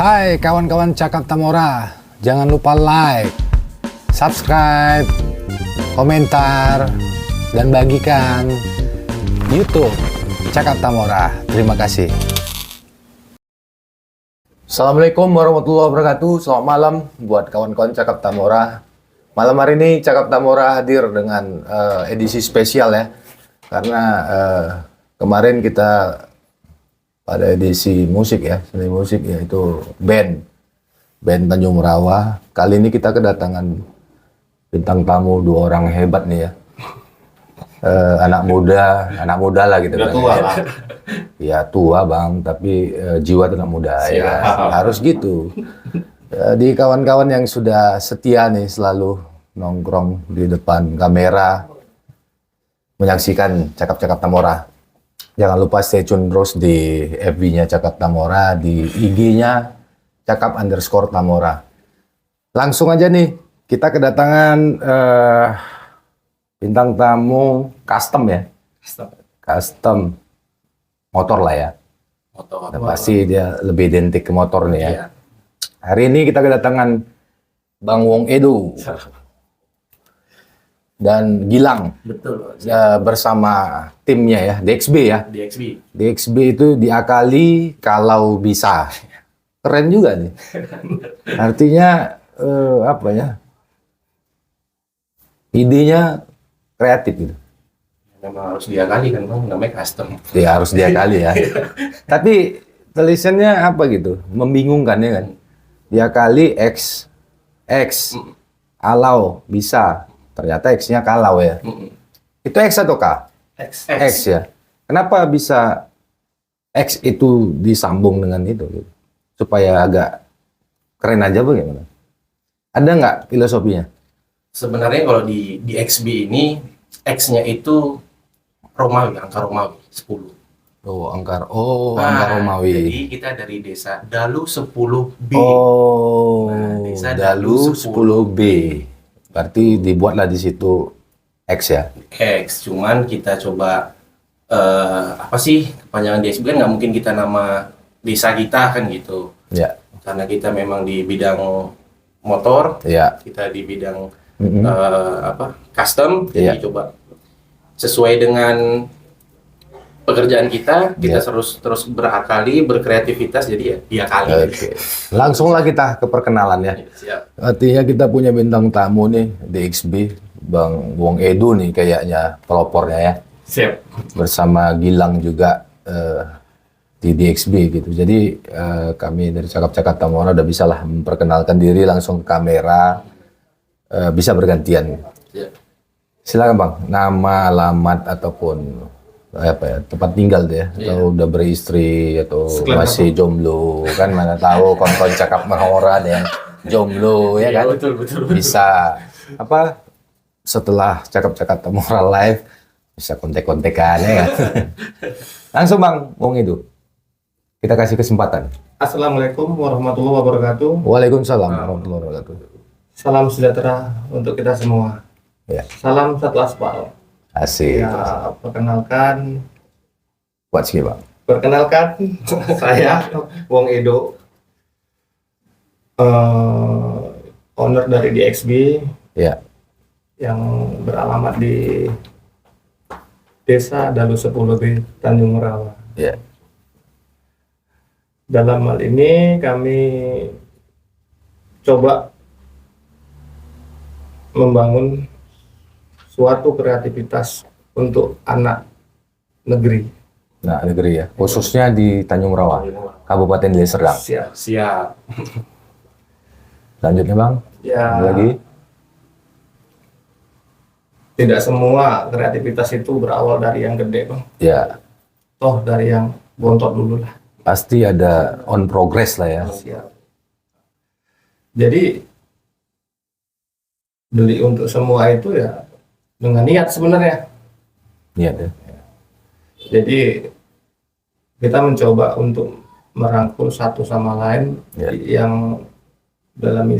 Hai kawan-kawan Cakap Tamora, jangan lupa like, subscribe, komentar, dan bagikan YouTube Cakap Tamora. Terima kasih. Assalamualaikum warahmatullahi wabarakatuh. Selamat malam buat kawan-kawan Cakap Tamora. Malam hari ini Cakap Tamora hadir dengan edisi spesial ya. Karena kemarin kita pada edisi musik ya, seni musik yaitu band Tanjung Merawa. Kali ini kita kedatangan bintang tamu dua orang hebat nih ya. Anak muda lah gitu. Udah kan. tua lah. Ya tua bang, tapi jiwa tetap muda ya. Harus gitu. Di kawan-kawan yang sudah setia nih selalu nongkrong di depan kamera menyaksikan Cakap-Cakap Tamora. Jangan lupa stay tune terus di FB-nya Cakap Tamora, di IG-nya Cakap_Tamora. Langsung aja nih, kita kedatangan bintang tamu custom ya. Custom motor lah ya. Motor. Nah, pasti dia lebih identik ke motor nih ya. Iya. Hari ini kita kedatangan Bang Wong Edo dan Gilang. Betul. Bersama timnya ya, DXB ya. DXB. DXB itu diakali kalau bisa. Keren juga nih. Artinya apa ya? Idenya kreatif gitu. Memang harus diakali kan bang, namanya custom. Ya harus diakali ya. Tapi tulisannya apa gitu? Membingungkan ya kan? Diakali X alau bisa. Ternyata X-nya kalau ya. Itu X atau K? X ya. Kenapa bisa X itu disambung dengan itu? Gitu? Supaya agak keren aja bagaimana? Ada nggak filosofinya? Sebenarnya kalau di XB ini, X-nya itu Romawi, angka Romawi, 10. Angka Jadi Romawi. kita dari desa Dalu 10B. Desa Dalu 10B. Berarti dibuatlah di situ X ya? X, cuman kita coba apa sih kepanjangan DXB kan nggak mungkin kita nama desa kita kan gitu. Ya. Karena kita memang di bidang motor, Ya. kita di bidang custom, Iya. jadi coba sesuai dengan pekerjaan kita Iya. terus berakali, berkreativitas, jadi ya diakali. Oke. Langsunglah kita ke perkenalan ya. Siap. Artinya kita punya bintang tamu nih, DXB, Bang Wong Edo nih kayaknya pelopornya ya. Siap. Bersama Gilang juga di DXB gitu. Jadi kami dari Cakap-Cakap Tamora udah bisa lah memperkenalkan diri langsung ke kamera, bisa bergantian. Siap. Silakan Bang, nama, alamat ataupun apa ya, tempat tinggal deh ya, atau udah beristri atau masih jomblo kan, mana tahu kawan-kawan Cakap Tamora ya jomblo ya kan. Betul. Bisa apa setelah Cakap-Cakap Tamora live bisa kontek-kontekan ya kan? Langsung Bang Wong itu kita kasih kesempatan. Assalamualaikum warahmatullahi wabarakatuh. Waalaikumsalam warahmatullahi wabarakatuh. Salam sejahtera untuk kita semua. Ya. Salam satu aspal. Asik. Ya, perkenalkan Buat sih Bang. saya Wong Edo, owner dari DXB Ya. yang beralamat di Desa Dalu 10B Tanjung Merawa. Ya. Dalam hal ini kami coba membangun suatu kreativitas untuk anak negeri. Nah, negeri ya. Khususnya di Tanjung Merawa, Kabupaten Deli Serdang. Siap. Lanjutnya Bang. Ya, Ada lagi? tidak semua kreativitas itu berawal dari yang gede, Bang. Ya. Toh dari yang bontot dulu lah. Pasti ada on progress lah ya. Siap. Jadi beli untuk semua itu ya dengan niat sebenarnya. Niat ya. Jadi kita mencoba untuk merangkul satu sama lain yang dalam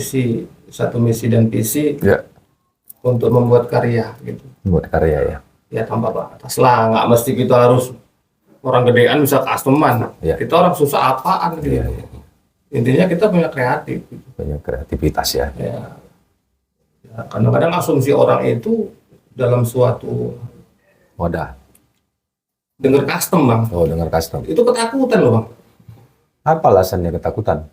satu misi dan visi Ya. untuk membuat karya gitu. Buat karya ya. Ya tanpa batas lah, nggak mesti kita harus orang gedean bisa customan. Ya. Kita orang susah apaan gitu. Iya. Intinya kita punya kreatif. Banyak kreativitas ya. Ya. Ya, kadang-kadang asumsi orang itu dalam suatu Wadah. dengar custom bang, Oh, dengar custom. itu ketakutan loh bang. Apa alasannya ketakutan?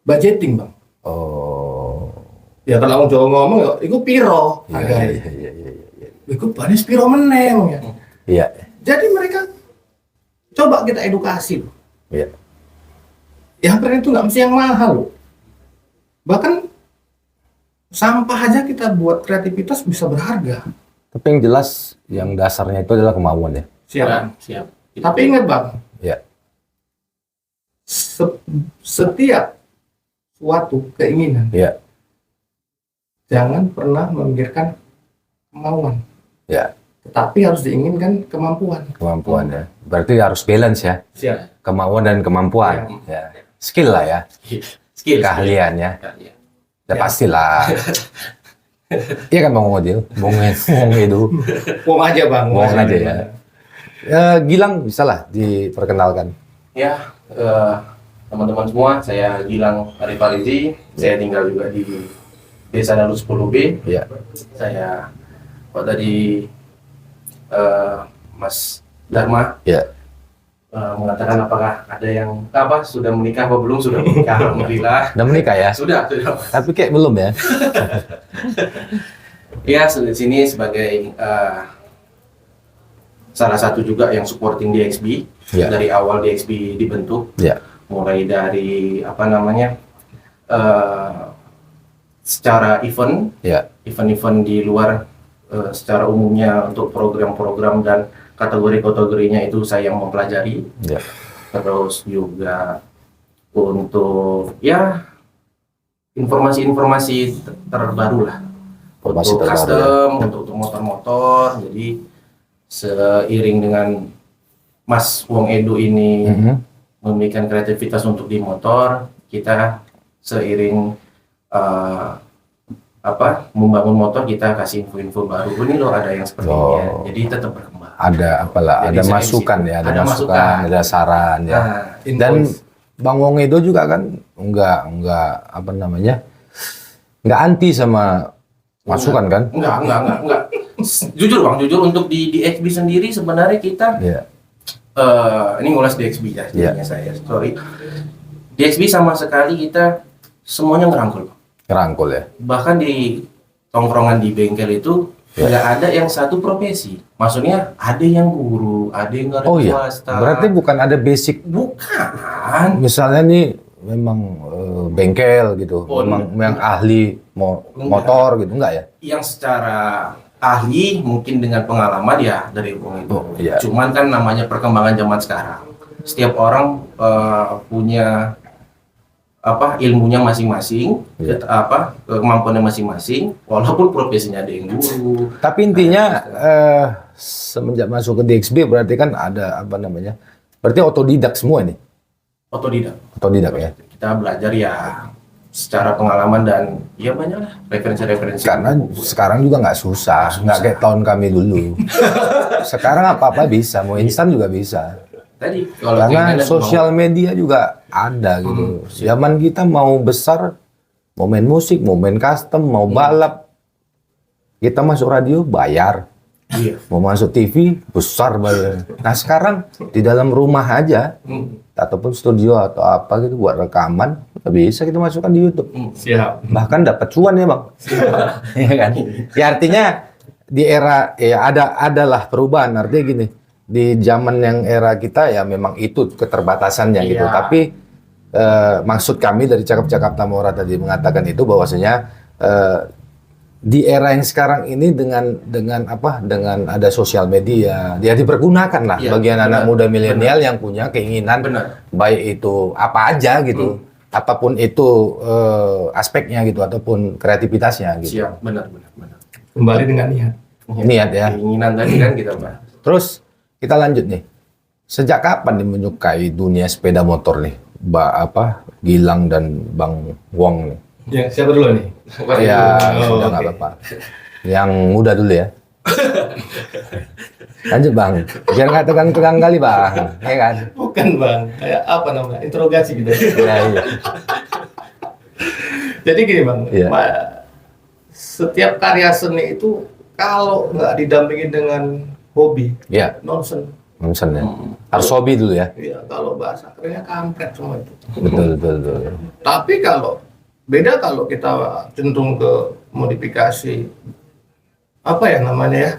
Budgeting bang. Oh. Ya kalau orang Jawa ngomong ya, itu piro. Iya, iya, iya, iya, iya. Itu banis piro meneh Bang, ya. Iya. Jadi mereka coba kita edukasi loh. Iya. Yang keren itu nggak mesti yang mahal loh. Bahkan sampah aja kita buat kreativitas bisa berharga. Tapi yang jelas, yang dasarnya itu adalah kemauan ya. Siap. Ya, siap. Tapi ingat bang, Ya. setiap suatu keinginan Ya. jangan pernah memikirkan kemauan, Ya. tetapi harus diinginkan kemampuan. Kemampuan ya. Berarti harus balance ya. Siap. Kemauan dan kemampuan. Ya. Skill lah ya. Skill. Keahlian ya. Keahlian. Ya pastilah. Iya kan Bang Odil? Bung itu. Wong aja bang. Wong aja ya. Gilang bisa lah diperkenalkan. Ya, teman-teman semua, saya Gilang Arif Farizi. Saya tinggal juga di Desa Dalu 10B. Ya. Saya kalau tadi Mas Dharma Ya. mengatakan apakah ada yang sudah menikah apa belum, sudah menikah alhamdulillah. Udah menikah ya? Sudah. Tapi kayak belum ya. Ya, di sini sebagai salah satu juga yang supporting DXB. Ya. Dari awal DXB dibentuk, Ya. mulai dari secara Ya. event-event di luar, secara umumnya untuk program-program dan kategori-kategorinya itu saya yang mempelajari. Ya. Terus juga untuk ya informasi-informasi terbaru lah, Informasi untuk terbaru, custom, untuk motor-motor. Jadi seiring dengan Mas Wong Edo ini Mhm. memberikan kreativitas untuk di motor, kita seiring membangun motor, kita kasih info-info baru. Ini loh ada yang seperti ini ya. Jadi tetap berkembang. Ada apalah, Jadi ada saya masukan di situ. ya, Ada masukan. ada saran ya. Nah, Dan Bang Wong Edo juga kan enggak enggak anti sama masukan kan? enggak. Jujur Bang, untuk di DXB sendiri sebenarnya kita Iya. ini ngulas DXB ya, Iya. jadinya saya. Sorry. DXB sama sekali kita semuanya ngerangkul. Ngerangkul ya. Bahkan di tongkrongan di bengkel itu Ya. nggak ada yang satu profesi. Maksudnya ada yang guru, ada yang nggak Oh iya. swasta. Berarti bukan ada basic. Bukan. Misalnya nih memang bengkel gitu, Oh, memang ahli motor gitu, enggak ya? Yang secara ahli mungkin dengan pengalaman ya dari Bung itu. Oh, iya. Cuman kan namanya perkembangan zaman sekarang. Setiap orang punya ilmunya masing-masing, Iya. kemampuannya masing-masing, walaupun profesinya ada yang guru. Tapi intinya semenjak masuk ke DXB berarti kan ada berarti otodidak semua nih. Otodidak Ya. kita belajar ya secara pengalaman dan ya banyak lah referensi-referensi. Karena sekarang juga nggak susah, nggak kayak tahun kami dulu. Sekarang apa-apa bisa, mau instan juga bisa. Tadi kalau Karena keinginan sosial media juga ada gitu. Zaman kita mau besar, mau main musik, mau main custom, mau balap, kita masuk radio bayar. Iya. Mau masuk TV besar bayar. Nah sekarang di dalam rumah aja ataupun studio atau apa gitu buat rekaman bisa kita masukkan di YouTube. Siap. Bahkan dapat cuan ya bang. Iya kan? Ya artinya di era ya adalah perubahan. Artinya gini, di zaman yang era kita ya memang itu keterbatasannya gitu. Iya. Tapi maksud kami dari cakap-cakap Tamora tadi mengatakan itu bahwasanya di era yang sekarang ini dengan ada sosial media, dia dipergunakan lah Iya, bagi anak benar. muda milenial yang punya keinginan Benar. baik itu apa aja gitu, apapun itu aspeknya gitu ataupun kreativitasnya gitu. Siap, benar. Kembali dengan niat. Niat ya. Keinginan tadi kan kita bahas. Terus kita lanjut nih. Sejak kapan nih menyukai dunia sepeda motor nih, Gilang dan Bang Wong nih? Ya, siapa dulu nih? Ya Oh, sudah nggak oke. apa-apa. Yang muda dulu ya. Lanjut bang, biar nggak tegang-tegang kali bang, ya kan? Bukan bang, kayak apa namanya, interogasi gitu. Iya, iya. Jadi gini bang, Iya. setiap karya seni itu kalau nggak didampingi dengan hobi, Iya, nonsen. nonsen ya. Harus hobi dulu ya. Iya, kalau bahasa kerennya kampret semua itu. Betul, betul, betul. Tapi kalau beda kalau kita cenderung ke modifikasi, apa ya namanya ya,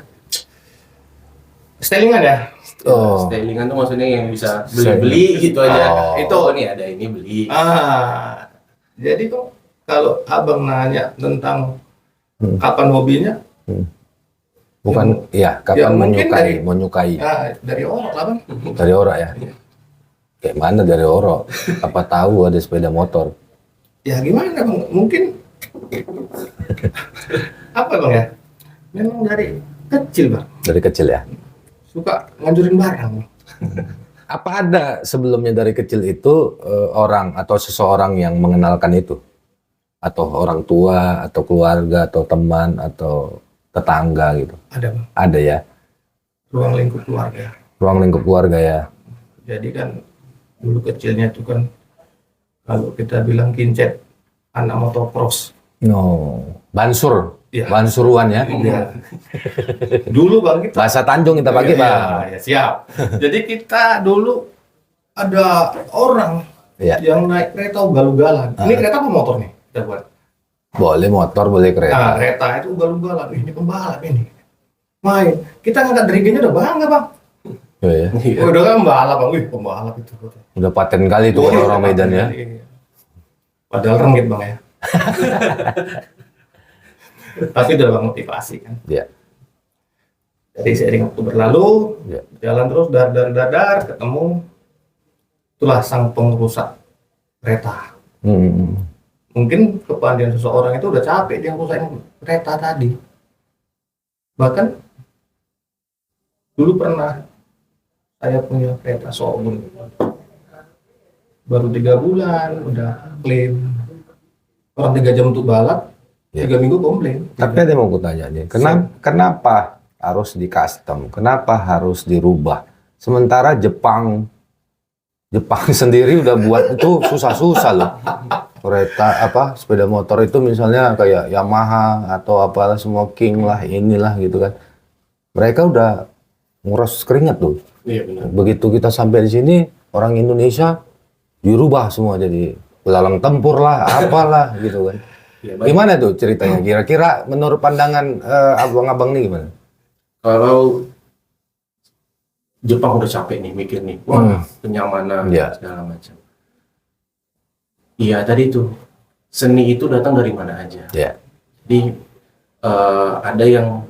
stylingan ya. Oh, Stylingan tuh maksudnya yang bisa beli-beli gitu aja. Oh. Itu nih ada ini beli. Jadi tuh kalau abang nanya tentang kapan hobinya, bukan, ya, Ya, kapan mungkin menyukai dari orang lah bang. dari orang ya. Kayak mana dari orang? Apa tahu ada sepeda motor? Ya gimana bang? Mungkin apa bang ya? Memang dari kecil bang, Dari kecil ya. suka nganjurin barang. Apa ada sebelumnya dari kecil itu orang atau seseorang yang mengenalkan itu? Atau orang tua, atau keluarga, atau teman, atau tetangga gitu? Ada bang, Ada ya? ruang lingkup keluarga. Ruang lingkup keluarga ya? Jadi kan dulu kecilnya itu kan kalau kita bilang kincet anak motocross. No, Bansur, Iya. Bansuruan ya? Ya. Dulu bang kita. Bahasa Tanjung kita pakai Iya, bang. ya, siap. Jadi kita dulu ada orang Iya. yang naik kereta ugal-ugalan. Ini kereta apa motor nih? Kita buat. Boleh motor, boleh Nah, kereta. kereta itu ugal-ugalan. Ini pembalap ini. Main. Kita ngangkat derigenya udah bangga bang. Iya, ya. Udah kan pembalap bang. Wih pembalap itu. Udah paten kali itu kan orang Medan ya. Iya. Padahal rengit bang ya. Tapi udah bang motivasi kan. Iya. Jadi seiring waktu berlalu, Iya. jalan terus dar ketemu itulah sang pengrusak kereta. Hmm. Mungkin kepandian seseorang itu udah capek dia ngerusakin kereta tadi. Bahkan dulu pernah saya punya kereta Shogun. Baru 3 bulan udah klaim. Orang 3 jam untuk balap, Ya. 3 minggu komplain. Tapi ada yang mau kutanya nih, kenapa harus di custom? Kenapa harus dirubah? Sementara Jepang sendiri udah buat itu susah-susah loh. Kereta sepeda motor itu misalnya kayak Yamaha atau apalah semua King lah inilah gitu kan. Mereka udah nguras keringat tuh. Iya benar. Begitu kita sampai di sini orang Indonesia dirubah semua jadi belalang tempur lah, apalah gitu kan. Iya, baik. Gimana tuh ceritanya? Kira-kira menurut pandangan abang-abang nih gimana? Kalau Jepang udah capek nih mikir nih, wah kenyamanan Iya. segala macam. Iya tadi tuh seni itu datang dari mana aja. Ya. Jadi ada yang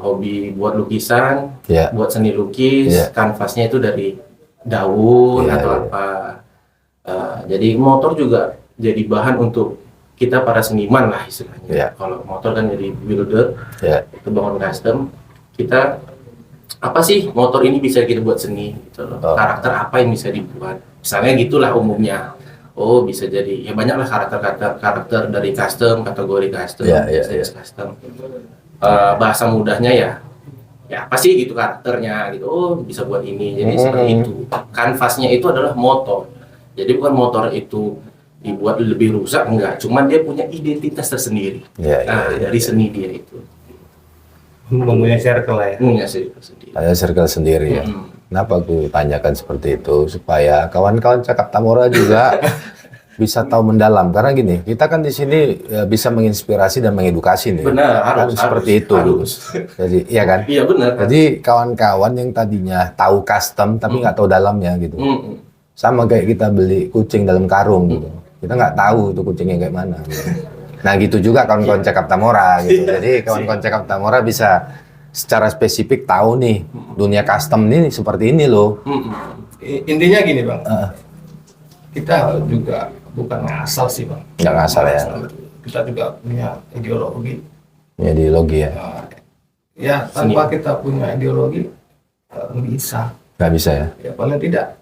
hobi buat lukisan, Ya. buat seni lukis, Iya. kanvasnya itu dari daun Iya, atau iya. apa. Jadi motor juga jadi bahan untuk kita para seniman lah istilahnya. Iya. Kalau motor kan jadi builder, Ya. itu bangun custom. Kita apa sih motor ini bisa kita buat seni gitu loh. Oh. Karakter apa yang bisa dibuat? Misalnya gitulah umumnya. Oh bisa jadi ya banyaklah karakter dari custom, kategori custom, Iya, iya, jenis custom. Bahasa mudahnya ya apa sih gitu karakternya gitu. Oh bisa buat ini. Jadi seperti itu. Kanvasnya itu adalah motor. Jadi bukan motor itu dibuat lebih rusak enggak. Cuman dia punya identitas tersendiri. Ya, Nah ya, ya, dari seni dia itu. Mempunyai circle lah ya. Punya sih tersendiri. Ada circle sendiri ya. Kenapa aku tanyakan seperti itu supaya kawan-kawan Cakap Tamora juga bisa tahu mendalam karena gini kita kan di sini bisa menginspirasi dan mengedukasi nih. Benar, Kan harus seperti itu. harus. Jadi iya kan. Iya benar. Jadi kawan-kawan yang tadinya tahu custom tapi nggak tahu dalamnya gitu. Sama kayak kita beli kucing dalam karung gitu. Kita nggak tahu itu kucingnya kayak mana. Gitu. Nah gitu juga kawan-kawan Cakap Tamora gitu. Jadi kawan-kawan Cakap Tamora bisa secara spesifik tahu nih dunia custom ini seperti ini loh. Intinya gini bang, kita juga bukan ngasal sih bang. Nggak ngasal ya. Kita juga punya ideologi. Ideologi ya. Ya tanpa kita punya ideologi nggak bisa. Nggak bisa ya. Ya paling tidak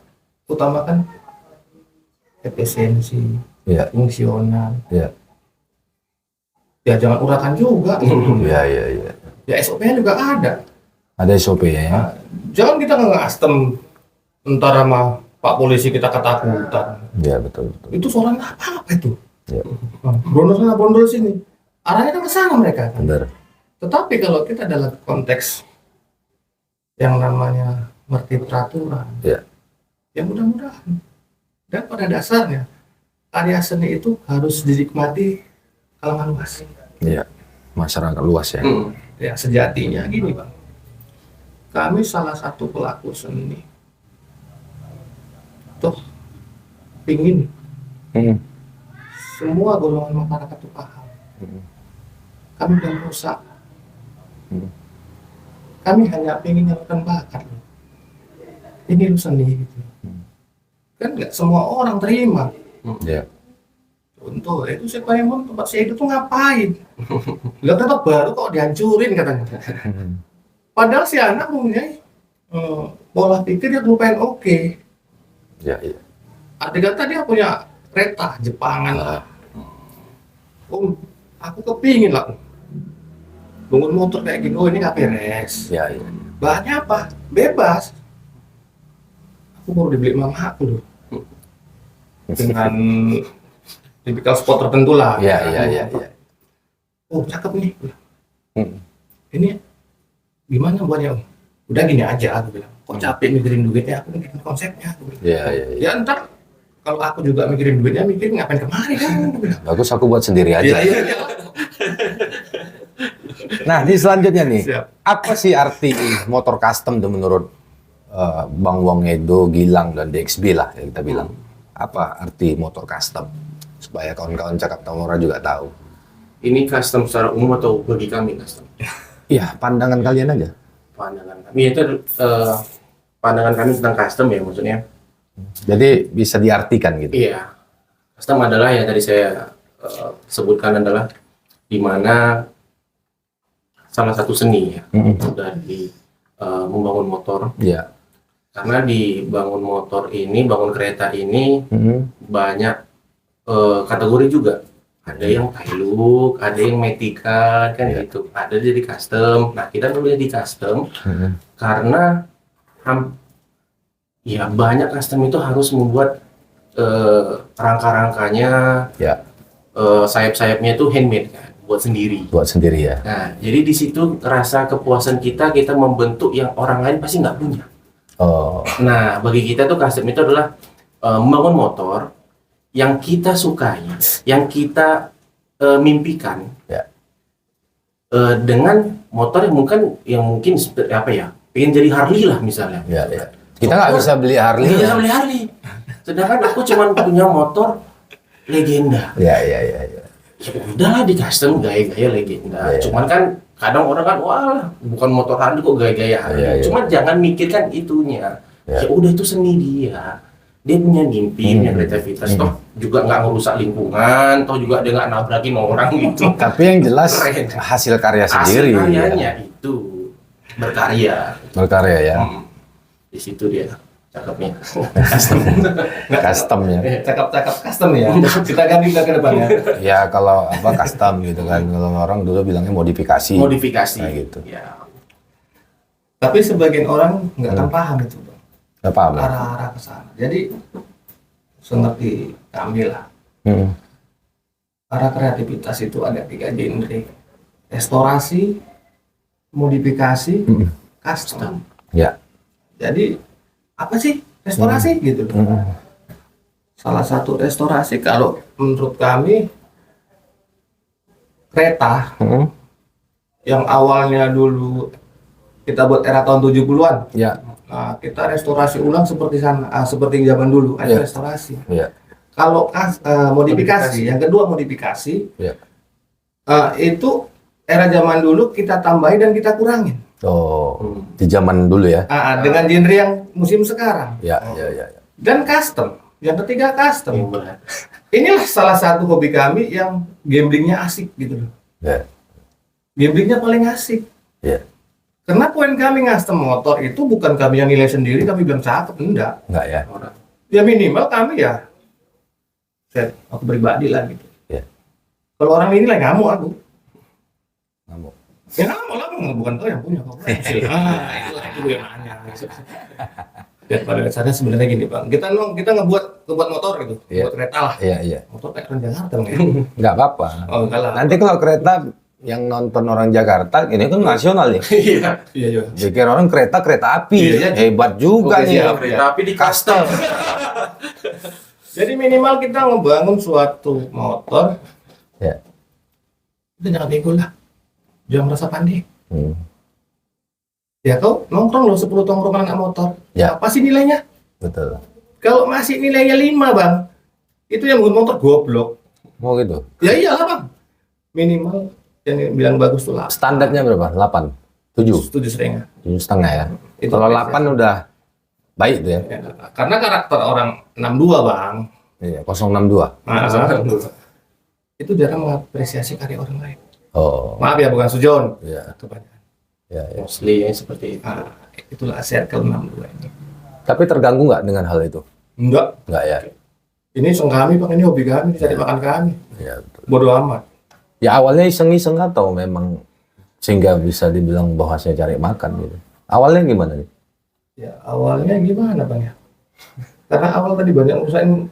utamakan efisiensi, Iya. fungsional. Iya. Ya jangan urakan juga. Iya iya iya. Ya SOP-nya juga ada. Ada SOP ya. Nah, jangan kita nge-custom entar sama Pak Polisi kita ketakutan. Iya betul betul. Itu suaranya apa itu? Ya, Brondol sana, brondol sini. Arahnya kan ke sana mereka. benar. Tetapi kalau kita dalam konteks yang namanya ngerti peraturan, Ya. ya mudah-mudahan. Dan pada dasarnya karya seni itu harus dinikmati kalangan luas. Iya. Masyarakat luas ya. Ya sejatinya gini Bang, kami salah satu pelaku seni toh pingin Hmm. semua golongan masyarakat itu paham. Kami belum rusak. Kami hanya ingin nyalurkan bakat. Ini lu seni gitu. Kan nggak semua orang terima. Ya. Contoh, itu si Paimon tempat saya itu tuh ngapain? Lihat tetap baru kok dihancurin katanya. Padahal si anak punya pola pikir yang lumayan oke. Ya, iya. Arti kata dia punya kereta Jepangan lah. Aku kepingin lah bangun motor kayak gini. Oh ini nggak beres. Ya, iya. Bahannya apa? Bebas. Aku baru dibeli mama aku loh. Dengan tipikal spot tertentu lah. Iya, iya, iya, iya. Oh cakep nih. Hmm. Ini gimana buatnya Om? Udah gini aja aku bilang. Kok capek mikirin duitnya, aku mikirin konsepnya. Aku bilang. Iya, iya, iya. Ya ntar kalau aku juga mikirin duitnya, mikirin ngapain kemari kan? Aku bilang. Bagus aku buat sendiri aja. Iya, iya, iya. Nah, di selanjutnya nih, Siap. apa sih arti motor custom tuh menurut Bang Wongedo, Gilang, dan DXB lah yang kita bilang? Apa arti motor custom? Supaya kawan-kawan Cakap Tamora juga tahu. Ini custom secara umum atau bagi kami custom? Iya, pandangan kalian aja. Pandangan kami itu pandangan kami tentang custom ya maksudnya. Jadi bisa diartikan gitu. Iya, custom adalah yang tadi saya sebutkan adalah di mana salah satu seni ya dari membangun motor. Iya. Karena di bangun motor ini, bangun kereta ini banyak kategori juga. Ada yang Hilux, ada yang Metika kan gitu. Ada jadi custom. Nah kita dulu di custom karena ya banyak custom itu harus membuat rangka-rangkanya, Ya, sayap-sayapnya itu handmade kan, buat sendiri. buat sendiri ya. Nah, jadi di situ rasa kepuasan kita membentuk yang orang lain pasti nggak punya. Oh, Nah, bagi kita tuh custom itu adalah membangun motor yang kita sukai, yang kita mimpikan, ya. dengan motor yang mungkin seperti apa ya, pengen jadi Harley lah misalnya. Ya, ya. Kita nggak bisa beli Harley. Nggak Ya. bisa beli Harley. Sedangkan aku cuma punya motor legenda. Ya, ya, ya, ya. Ya udahlah di custom gaya-gaya legenda. Iya. Cuman kan kadang orang kan wah bukan motor Harley kok gaya-gaya Harley. Iya, iya. Cuman jangan mikirkan itunya. Iya. Ya udah itu seni dia. Dia punya mimpi, punya kreativitas. Toh juga nggak ngerusak lingkungan. Toh juga dia nggak nabrakin orang gitu. Tapi yang jelas Keren. hasil karya Hasil sendiri. karyanya Ya. itu berkarya. Berkarya ya. Di situ dia cakepnya. Custom ya. Cakap-cakap custom ya. Kita ganti ke depannya. Ya kalau apa custom gitu kan. Kalau orang dulu bilangnya modifikasi. Modifikasi. Kayak gitu. Ya. Tapi sebagian orang nggak akan paham itu Bang. Nggak paham ya? Arah-arah ke sana. Jadi seperti kami lah. Arah kreativitas itu ada 3 genre. Restorasi, modifikasi, custom. Ya. Jadi apa sih restorasi gitu? Salah satu restorasi kalau menurut kami kereta yang awalnya dulu kita buat era tahun 70-an. Ya. Nah, kita restorasi ulang seperti seperti zaman dulu, ada Iya. restorasi. Ya. Kalau modifikasi, yang kedua modifikasi, Ya. itu era zaman dulu kita tambahin dan kita kurangin. Oh, di zaman dulu ya. Dengan genre yang musim sekarang. Ya, ya, ya. Ya. Dan custom. Yang ketiga custom. Hebat. Inilah salah satu hobi kami yang gamblingnya asik gitu loh. Ya. Gamblingnya paling asik. Ya. Karena poin kami custom motor itu bukan kami yang nilai sendiri, kami bilang cakep, enggak. Enggak ya. Ya minimal kami ya, aku pribadi lah gitu. Ya. Kalau orang ini lah ngamuk aku. Ngamuk. Ya lama-lama bukan kau yang punya, kau hasil. Itu yang aneh. Dan pada dasarnya sebenarnya gini bang, kita ngebuat motor gitu, Iya. buat kereta lah. Iya. Motor kayak orang Jakarta bang ya. Nggak apa-apa. Oh enggak lah. Nanti kalau kereta yang nonton orang Jakarta, ini kan nasional nih. Iya. Pikir orang kereta api. Iya. Hebat juga Oke, nih. siap. Tapi di custom. Jadi minimal kita ngebangun suatu motor, Ya. itu jangan bego lah, jangan merasa pandai. Hmm. Ya kau nongkrong loh 10 tongkrongan anak motor, Ya. apa sih nilainya? Betul. Kalau masih nilainya 5 bang, itu yang bangun motor goblok. Mau gitu. Ya iyalah bang, minimal yang bilang bagus tuh lah. Standarnya berapa? 8? 7? 7,5. 7,5 ya. Itu Kalau biasa. 8 udah baik tuh ya. Ya, karena karakter orang 62 bang, Iya, 062. itu jarang mengapresiasi karya orang lain. Oh. Maaf ya bukan sujon, Iya. kebanyakan. Ya. Mostly yang seperti itu. Itulah circle 62 ini. Tapi terganggu nggak dengan hal itu? Enggak, Nggak ya. ini iseng kami bang, ini hobi kami, cari makan kami. Ya, betul. Bodoh amat. Ya awalnya iseng-iseng atau memang sehingga bisa dibilang bahasanya cari makan gitu. Awalnya gimana nih? Ya awalnya gimana bang ya? Karena awal tadi banyak usahain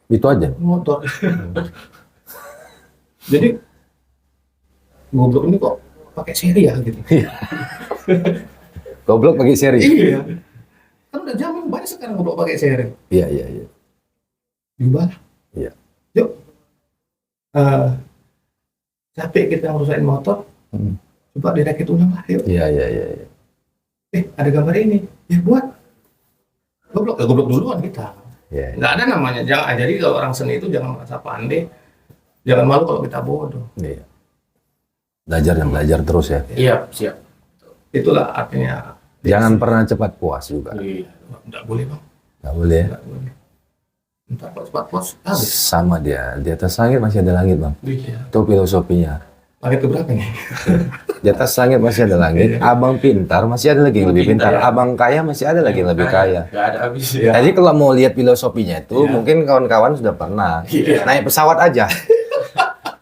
Itu aja. motor. Jadi goblok ini kok pakai seri ya gitu. Goblok pakai seri. Iya. Kan udah zaman banyak sekarang goblok pakai seri. Iya. Gimana? Iya. Yuk. Capek kita ngurusin motor. Hmm. Coba direkit ulang lah. Yuk. Iya. Ada gambar ini. Ya buat. Goblok duluan kita. Iya. Nggak ada namanya. Jadi kalau orang seni itu jangan merasa pandai. Jangan malu kalau kita bodoh. Iya. Belajar dan belajar terus ya. Iya, siap. Itulah artinya. Jangan pernah cepat puas juga. Iya. Nggak boleh bang. Nggak boleh ya. Nggak boleh. Entar cepat pos habis. Sama dia. Di atas langit masih ada langit bang. Iya. Itu filosofinya. Langit keberapa nih? Di atas langit masih ada langit. Abang pintar masih ada lagi yang lebih pintar. Pintar, ya. Abang kaya masih ada lagi yang lebih kaya. Gak ada habis. Jadi kalau mau lihat filosofinya itu, Iya. mungkin kawan-kawan sudah pernah Iya. naik pesawat aja.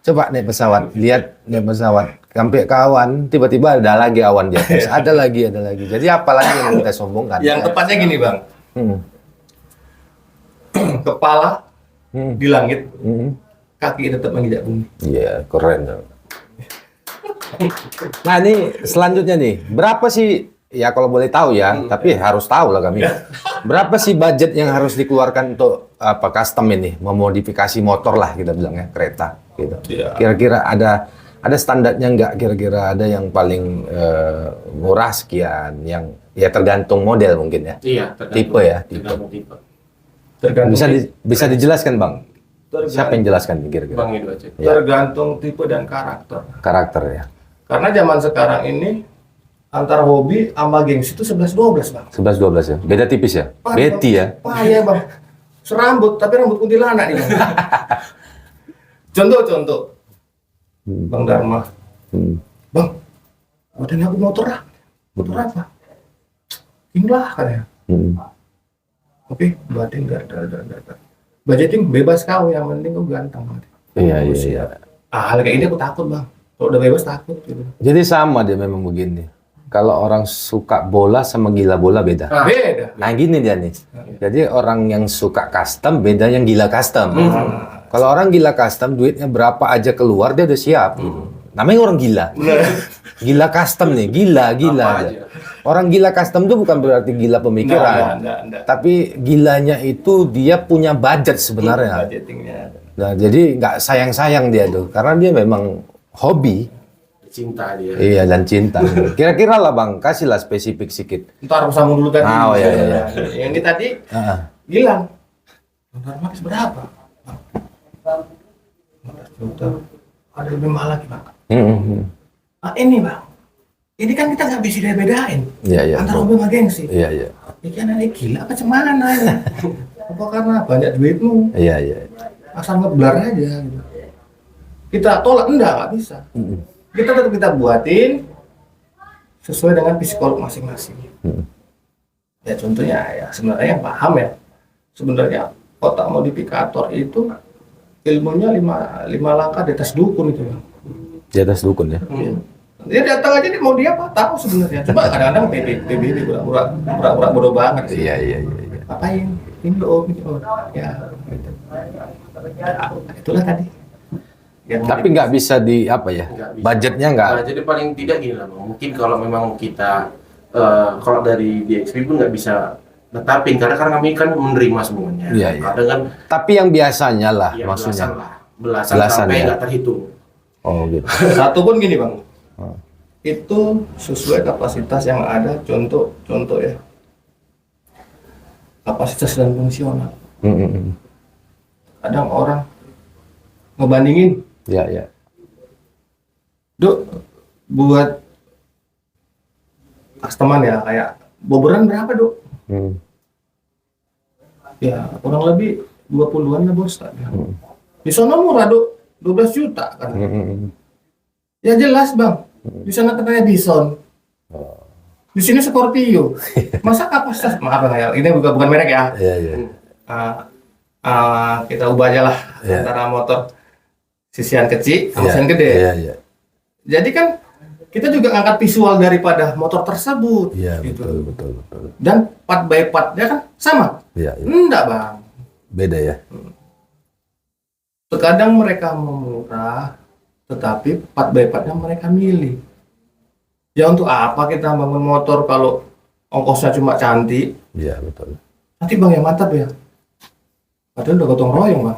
Coba naik pesawat, lihat naik pesawat, sampai kawan, tiba-tiba ada lagi awan di atas, ada lagi. Jadi apalagi yang kita sombongkan? Yang tepatnya gini bang, Hmm. kepala Hmm. di langit, Hmm. kaki tetap menginjak bumi. Iya, keren. Nah ini selanjutnya nih, berapa sih? Ya kalau boleh tahu ya, tapi harus tahu lah kami. Berapa sih budget yang harus dikeluarkan untuk apa custom ini, memodifikasi motor lah kita bilang ya, kereta gitu. Iya. Kira-kira ada standarnya nggak? Kira-kira ada yang paling murah sekian, yang ya tergantung model mungkin ya. Iya, tergantung. Tipe ya, tipe. Tergantung tipe. Tergantung Bisa dijelaskan bang? tergantung- Siapa yang jelaskan kira-kira? Bang itu aja. Ya. tergantung tipe dan karakter. Karakter ya. Karena zaman sekarang ini antara hobi sama gengsi itu 11-12 bang. 11-12 ya. Beda tipis ya. Betty ya. Iya bang. Serambut, tapi rambut kuntilanak nih bang. Contoh. Bang Dharma. Hmm. Bang, buatin aku motor lah. Motor apa? King lah katanya. Hmm. Oke, buatin dar. Budgeting bebas kau, yang penting kau ganteng. Iya. Siap. Hal kayak ini aku takut bang. Kalau udah bebas takut gitu. Jadi sama dia memang begini. Kalau orang suka bola sama gila bola beda. Beda. Nah gini dia nih. Jadi orang yang suka custom beda yang gila custom. Kalau orang gila custom duitnya berapa aja keluar dia udah siap. Namanya orang gila. Gila custom nih, gila Apa aja. aja. Orang gila custom itu bukan berarti gila pemikiran. Enggak. Tapi gilanya itu dia punya budget sebenarnya. Budgetingnya. Nah, jadi nggak sayang-sayang dia tuh, karena dia memang hobi. Cinta dia. Iya, dan cinta. Kira-kira lah bang, kasihlah spesifik sedikit. Ntar aku sambung dulu tadi. Oh, iya. Yang ini tadi Ah, Gilang. Ntar habis berapa? 15 juta. Ada lebih mahal lagi bang. Ini bang. Ini kan kita nggak bisa bedain. Iya. Antara hobi sama gengsi. Iya. Ini kan ini gila apa cemana ini? Apa karena banyak duitmu? Iya. Asal ngeblar aja gitu. Kita tolak nggak bisa. Kita tetap kita buatin sesuai dengan psikolog masing-masing. Ya contohnya ya sebenarnya yang paham ya. Sebenarnya kotak modifikator itu ilmunya lima langkah di atas dukun itu. Di atas dukun ya. Ya. Dia datang aja dia mau dia apa tahu sebenarnya. Cuma kadang-kadang PBB pura-pura bodoh banget sih. Iya. Ngapain? Ini loh, ini loh. Ya, gitu. Ya, itulah tadi. Yang Tapi nggak bisa di apa ya? Nggak bisa. Budgetnya nggak. Nah, jadi paling tidak gini lah, Bang. Mungkin kalau memang kita kalau dari DXP pun nggak bisa netapin karena kami kan menerima semuanya. Iya. Kadang kan Tapi yang biasanya lah ya, maksudnya. belasan Belasan, sampai ya. nggak terhitung. Oh gitu. satu pun gini bang, Oh. itu sesuai kapasitas yang ada. Contoh ya, kapasitas dan fungsional. Kadang orang ngebandingin, Ya. Duk, buat customer ya kayak boboran berapa Duk? Ya kurang lebih 20-an lah bos. Di sana murah Duk, 12 juta kan. Ya jelas bang, di sana katanya Bison, di sini Scorpio. Masa kapasitas, maaf bang ya, ini bukan merek ya. Iya. Kita ubah aja lah Iya. antara motor sisian kecil, sama sisian gede. Iya. Jadi kan kita juga angkat visual daripada motor tersebut. Iya, gitu. betul. Dan part by partnya kan sama. Iya. Enggak bang. Beda ya. Terkadang mereka mau murah, tetapi part by partnya mereka milih. Ya untuk apa kita bangun motor kalau ongkosnya cuma cantik? Iya, betul. Nanti bang yang mantap ya. Padahal udah gotong royong bang.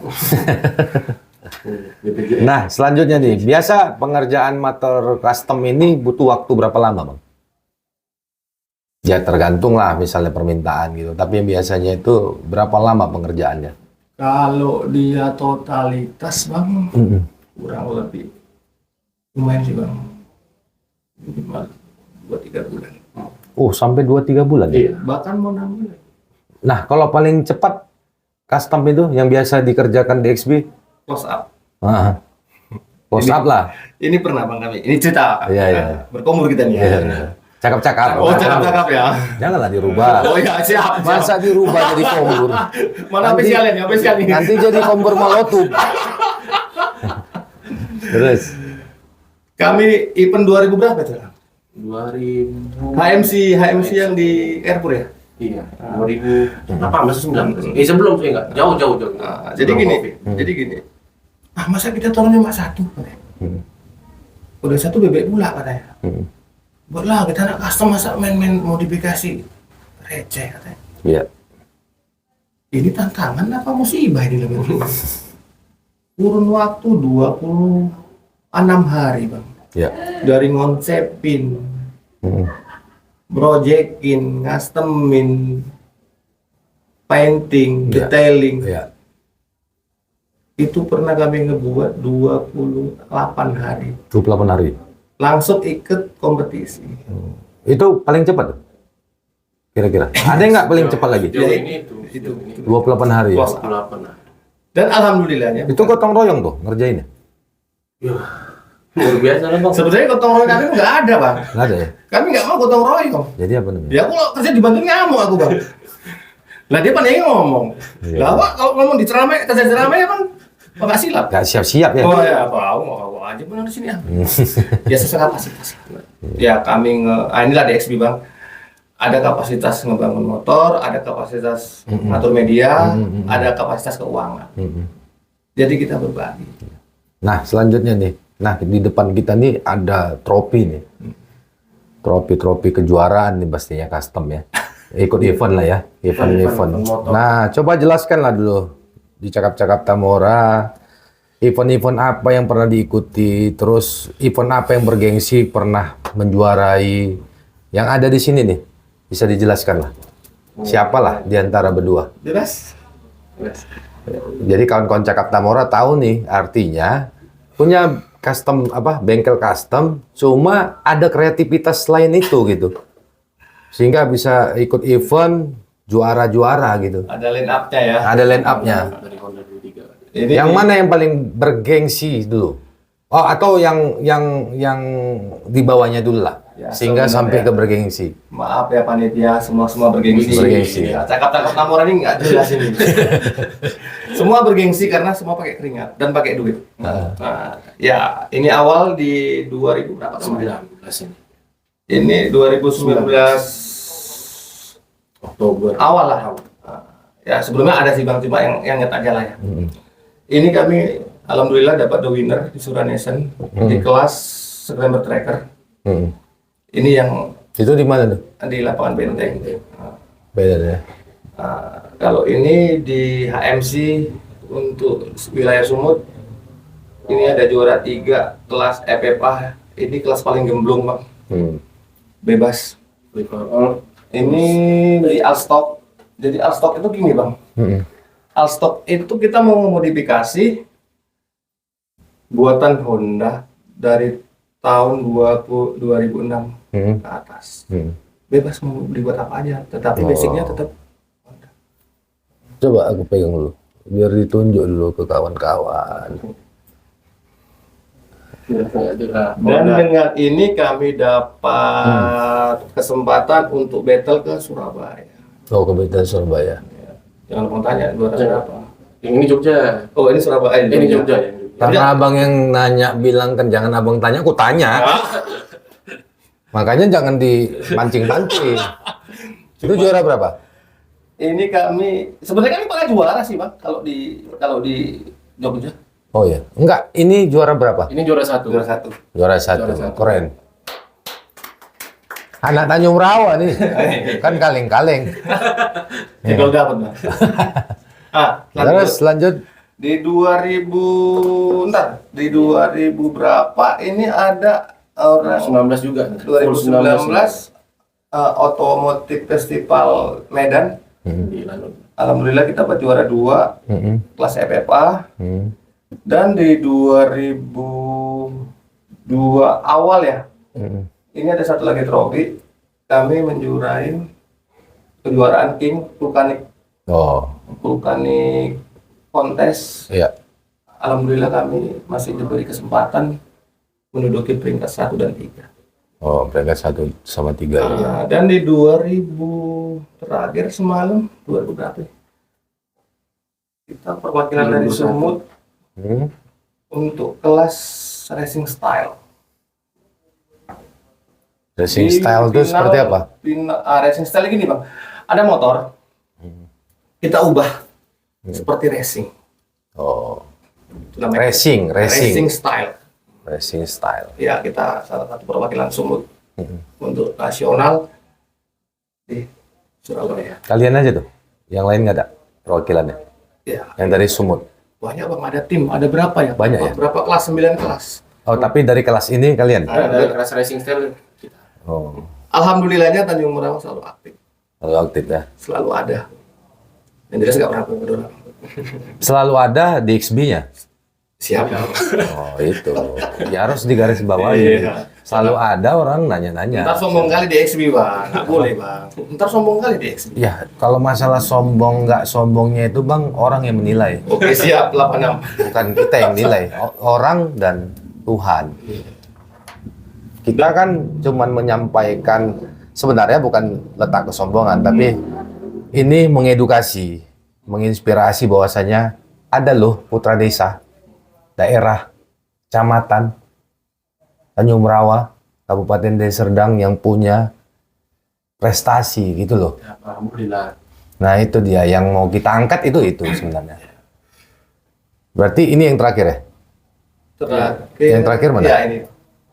Nah, selanjutnya nih, biasa pengerjaan motor custom ini butuh waktu berapa lama, Bang? Ya tergantung lah misalnya permintaan gitu. Tapi yang biasanya itu berapa lama pengerjaannya? Kalau dia totalitas bang, kurang lebih lumayan sih bang. Minimal 2-3 bulan. Oh, sampai 2-3 bulan ya? Iya. Bahkan mau 6 bulan. Nah, kalau paling cepat custom itu yang biasa dikerjakan di XB? Close up. Post up lah. Ini pernah bang kami. Ini cerita. Iya. Berkomur kita nih. Iya. Cakap-cakap. Oh cakap-cakap ya. Janganlah dirubah. Oh ya siap. Masa dirubah jadi kombur? Mana spesialnya nih? Spesial nih. Nanti jadi kombur malotup. Terus? Kami event 2000 berapa tuh? 2000 HMC yang di Airport ya. iya 2000 apa masih 19 sebelum saya enggak jauh. Nah, Sebelum jadi gini. Ah masa kita turunnya cuma satu? Udah satu bebek pula katanya. Buatlah kita nak custom masa main-main modifikasi receh katanya. Iya. Ini tantangan apa musibah ini lebih? Kurun waktu 26 hari bang. Iya. Dari ngonsepin, projectin, customin, painting, Iya. detailing. Iya. Itu pernah kami ngebuat 28 hari. 28 hari. Langsung ikut kompetisi. Itu paling cepat? Kira-kira. Ada nggak paling cepat lagi? Sejauh Ya, ini itu. 28 hari ya? Close up. 28. Dan alhamdulillahnya. Itu gotong royong tuh ngerjainnya? Ya. Luar biasa lah bang. Sebenarnya gotong royong kami nggak ada bang. Nggak ada ya? Kami nggak mau gotong royong. Jadi apa namanya? Ya aku kalau kerja dibantu ngamuk aku bang. Lah dia pandai ngomong. Iya. Lah Pak, kalau ngomong di ceramah, kerja ceramah ya bang, nggak silap. Nggak siap-siap ya? Oh ya, aku aja benar di sini ya. Ya sesuai kapasitas. Ya kami inilah DXB bang. Ada kapasitas ngebangun motor, ada kapasitas ngatur media, ada kapasitas keuangan. Jadi kita berbagi. Nah, selanjutnya nih. Nah, di depan kita nih ada trofi nih. Trofi-trofi kejuaraan nih pastinya custom ya. Ikut event lah ya, event. motor. Nah, coba jelaskan lah dulu di Cakap-Cakap Tamora, event-event apa yang pernah diikuti, terus event apa yang bergengsi pernah menjuarai, yang ada di sini nih, bisa dijelaskan lah. Siapalah di antara berdua. Jelas? Jadi kawan-kawan Cakap Tamora tahu nih artinya punya custom apa bengkel custom, cuma ada kreativitas lain itu gitu. Sehingga bisa ikut event juara-juara gitu. Ada line up-nya ya. Ada line up-nya. Dari Honda 23. Ini Yang mana yang paling bergengsi dulu? Oh, atau yang di bawahnya dulu lah. Ya, Sehingga sampai sebenarnya. ke bergengsi. Maaf ya panitia, semua bergengsi. Bergengsi. Ya, cakap-cakap Tamora ini nggak jelas ini. Semua bergengsi karena semua pakai keringat dan pakai duit. Nah, ya ini awal di 2000 berapa? 9. kelas ini? Ini 2019 Oktober. awal lah. Ya sebelumnya ada sih Bang, cuma yang ingat aja lah ya. Ini kami alhamdulillah dapat the winner di Suranesen di kelas Scramble Tracker. Ini yang Itu di mana tuh? di lapangan Benteng. Beda ya. Kalau ini di HMC untuk wilayah Sumut, ini ada juara 3 kelas EPPA. Ini kelas paling gemblong Bang, bebas. Ini di Alstok. Jadi Alstok itu gini Bang. Alstok itu kita mau modifikasi buatan Honda dari tahun 2006 ke atas. Bebas mau dibuat apa aja, tetapi basicnya tetap Honda. Coba aku pegang dulu, biar ditunjuk dulu ke kawan-kawan. Dan dengan ini kami dapat kesempatan untuk battle ke Surabaya. Oh, ke Beda Surabaya. Jangan lupa tanya juara berapa. Yang ini Jogja. Oh ini Surabaya. Ini Jogja ya. Karena abang yang nanya bilang kan jangan abang tanya, aku tanya. Makanya jangan dipancing-pancing. Itu juara berapa? Ini kami sebenarnya kami pernah juara sih Bang kalau di Jogja. Oh ya, enggak. Ini juara berapa? Ini juara 1. Juara 1. Juara satu. Juara 1. Keren. Anak Tanjung Rawa nih, kan kaleng-kaleng. Kalau dapat Bang. Terus lanjut. Di 2000 berapa ini ada orang 19 juga. 2019 Otomotif Festival Medan. Di Lalu. Alhamdulillah kita dapat juara 2 kelas EPPA. Dan di 2002 awal ya. Ini ada satu lagi trofi. Kami menjuarai kejuaraan King Vulkanik. Oh, Vulkanik kontes. iya. Alhamdulillah kami masih diberi kesempatan menduduki peringkat 1 dan 3. Oh, peringkat 1 sama 3 ya. Dan di 2000 terakhir semalam 2000 berapa ya? Kita perwakilan dari 2001. Sumut untuk kelas racing style. Racing Di style itu final- seperti apa? Racing style gini Bang, ada motor, kita ubah seperti racing. Oh, Itu namanya racing. racing style. Racing style. Ya kita salah satu perwakilan Sumut untuk nasional di Surabaya. Kalian aja tuh, yang lain nggak ada perwakilannya. Ya Yang dari Sumut. banyak Bang, ada tim, ada berapa ya? Banyak ya? Berapa kelas? 9 kelas. Oh, tapi dari kelas ini kalian? Ada kelas racing style kita. Oh, Alhamdulillahnya Tanjung Merawa selalu aktif, kalau aktif ya. selalu ada. Yang jelas nggak pernah mundur. Selalu ada di XB-nya. Siap. Oh, itu. Ya harus digaris bawahi. Iya. Selalu ada orang nanya-nanya. Ntar sombong kali di XB Bang, nggak boleh Bang. Ntar sombong kali di XB. Ya, kalau masalah sombong nggak sombongnya itu Bang, orang yang menilai. Oke siap, 86. Bukan kita yang nilai, orang dan Tuhan. Kita kan cuman menyampaikan, sebenarnya bukan letak kesombongan, tapi ini mengedukasi, menginspirasi bahwasanya ada loh putra desa, daerah, kecamatan, Tanjung Merawa, Kabupaten Deli Serdang yang punya prestasi gitu loh. Ya, alhamdulillah. Nah itu dia yang mau kita angkat itu sebenarnya. Berarti ini yang terakhir ya? Yang terakhir mana? Ya ini.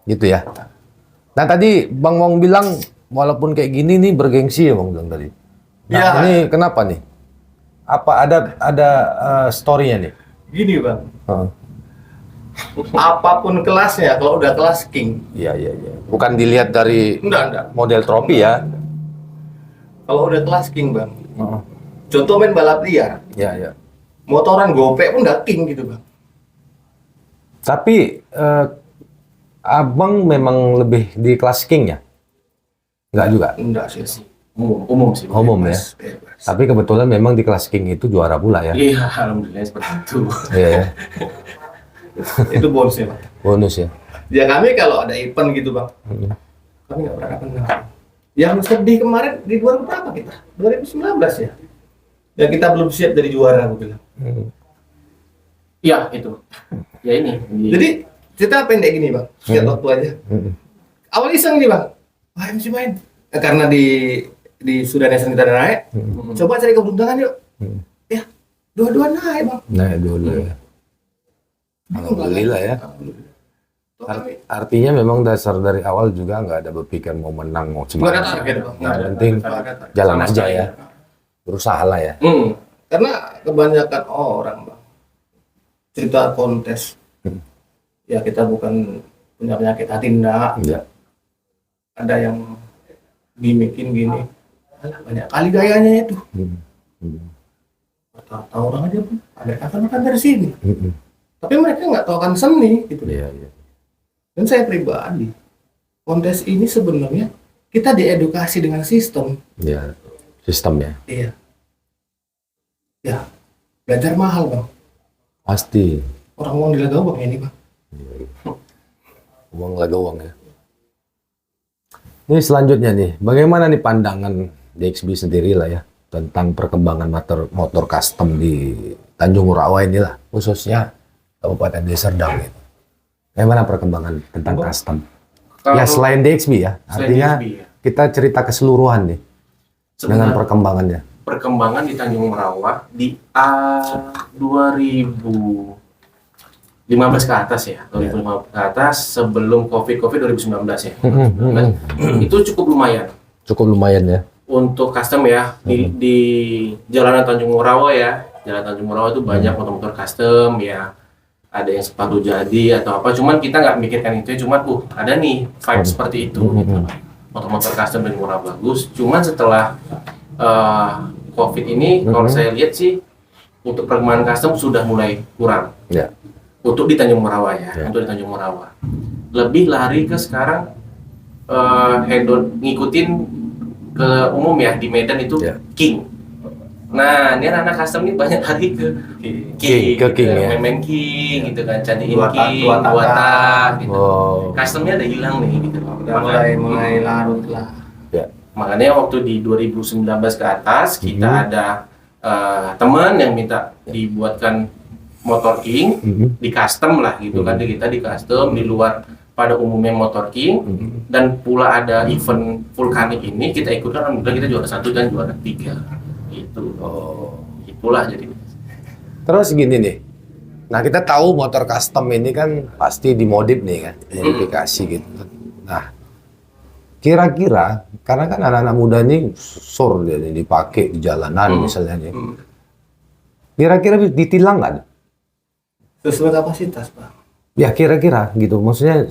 Gitu ya. Nah tadi Bang Wong bilang walaupun kayak gini nih bergengsi ya Bang bilang tadi. Nah Ya. ini kenapa nih? Apa ada story-nya nih? Gini Bang, Heeh. apapun kelasnya, kalau udah kelas king, Iya. Bukan dilihat dari enggak. model trofi ya. Kalau udah kelas king Bang, contoh main balap liar, Iya. motoran gopek pun udah king gitu Bang. Tapi Abang memang lebih di kelas king ya? Enggak juga. Enggak sih. Umum sih. Umum ya. Bebas. Tapi kebetulan memang di kelas king itu juara pula ya. Iya, alhamdulillah seperti itu. Iya ya. Itu bonusnya Bang. Bonus ya. Ya kami kalau ada event gitu Bang, kami nggak pernah kenal. Yang sedih kemarin di 2000 berapa kita? 2019 ya? Ya kita belum siap jadi juara aku bilang. Iya, itu. Ya ini. Jadi cerita pendek gini Bang, singkat waktu aja. awal iseng nih bang, wah MC main. Nah, karena di Sudan Nation kita ada naik, coba cari keberuntungan yuk. Ya, dua-dua naik bang. Nah, dulu ya. Alhamdulillah ya. Alhamdulillah. Tuh, Artinya memang dasar dari awal juga nggak ada berpikir mau menang, mau nggak ada semangat. target bang. Yang penting jalan Sama aja sekali. ya. Berusaha lah ya. Karena kebanyakan orang bang cerita kontes, ya kita bukan punya penyakit hati enggak. Ya. Ada yang gimikin gini, alah, banyak kali gayanya itu. Tahu orang aja pun ada akan dari sini. Tapi mereka nggak tahu kan seni gitu. Iya, iya. Dan saya pribadi, kontes ini sebenarnya kita diedukasi dengan sistem. Ya, sistemnya. Iya. Ya, belajar mahal bang. Pasti. Orang uang di Lagau bang ini bang. Uang lagi uang ya. Ini selanjutnya nih, bagaimana nih pandangan DXB sendiri lah ya tentang perkembangan motor custom di Tanjung Morawa inilah, khususnya Kabupaten Deli Serdang gitu. Bagaimana perkembangan tentang custom? Ya selain DXB ya, artinya DXB, ya. kita cerita keseluruhan nih dengan Sebenarnya perkembangannya. perkembangan di Tanjung Merawa di 2015 ke atas ya, 2015 ke atas sebelum COVID 2019 ya. Itu cukup lumayan Cukup lumayan ya. untuk custom ya di jalanan Tanjung Merawa ya. Jalan Tanjung Merawa itu banyak motor-motor custom ya. Ada yang sepatu jadi atau apa, cuman kita nggak mikirkan itu ya, cuman ada nih vibe seperti itu gitu. Motor-motor custom dan murah bagus, cuman setelah COVID ini kalau saya lihat sih untuk perkembangan custom sudah mulai kurang Ya. untuk di Tanjung Merawa ya, Ya. untuk di Tanjung Merawa lebih lari ke sekarang head-on ngikutin ke umum ya, di Medan itu Ya. King. Nah, ini anak-anak custom ini banyak lari ke King, ke King ya. main King gitu kan, cariin Dua tak, King, dua tak. dua tak gitu. Oh. Customnya ada hilang nih gitu. Udah mulai larut lah. Ya. Makanya waktu di 2019 ke atas kita ada teman yang minta dibuatkan motor King, di custom lah gitu kan, kita di custom di luar pada umumnya motor King, dan pula ada event vulkanik ini kita ikutkan, alhamdulillah kita juara 1 dan juara 3 gitu. Itulah jadi. Terus gini nih, nah kita tahu motor custom ini kan pasti dimodif nih kan, modifikasi gitu. Nah, kira-kira karena kan anak-anak muda ini sur dia nih, dipakai di jalanan misalnya nih. Kira-kira ditilang nggak? Sesuai kapasitas bang. Ya kira-kira gitu, maksudnya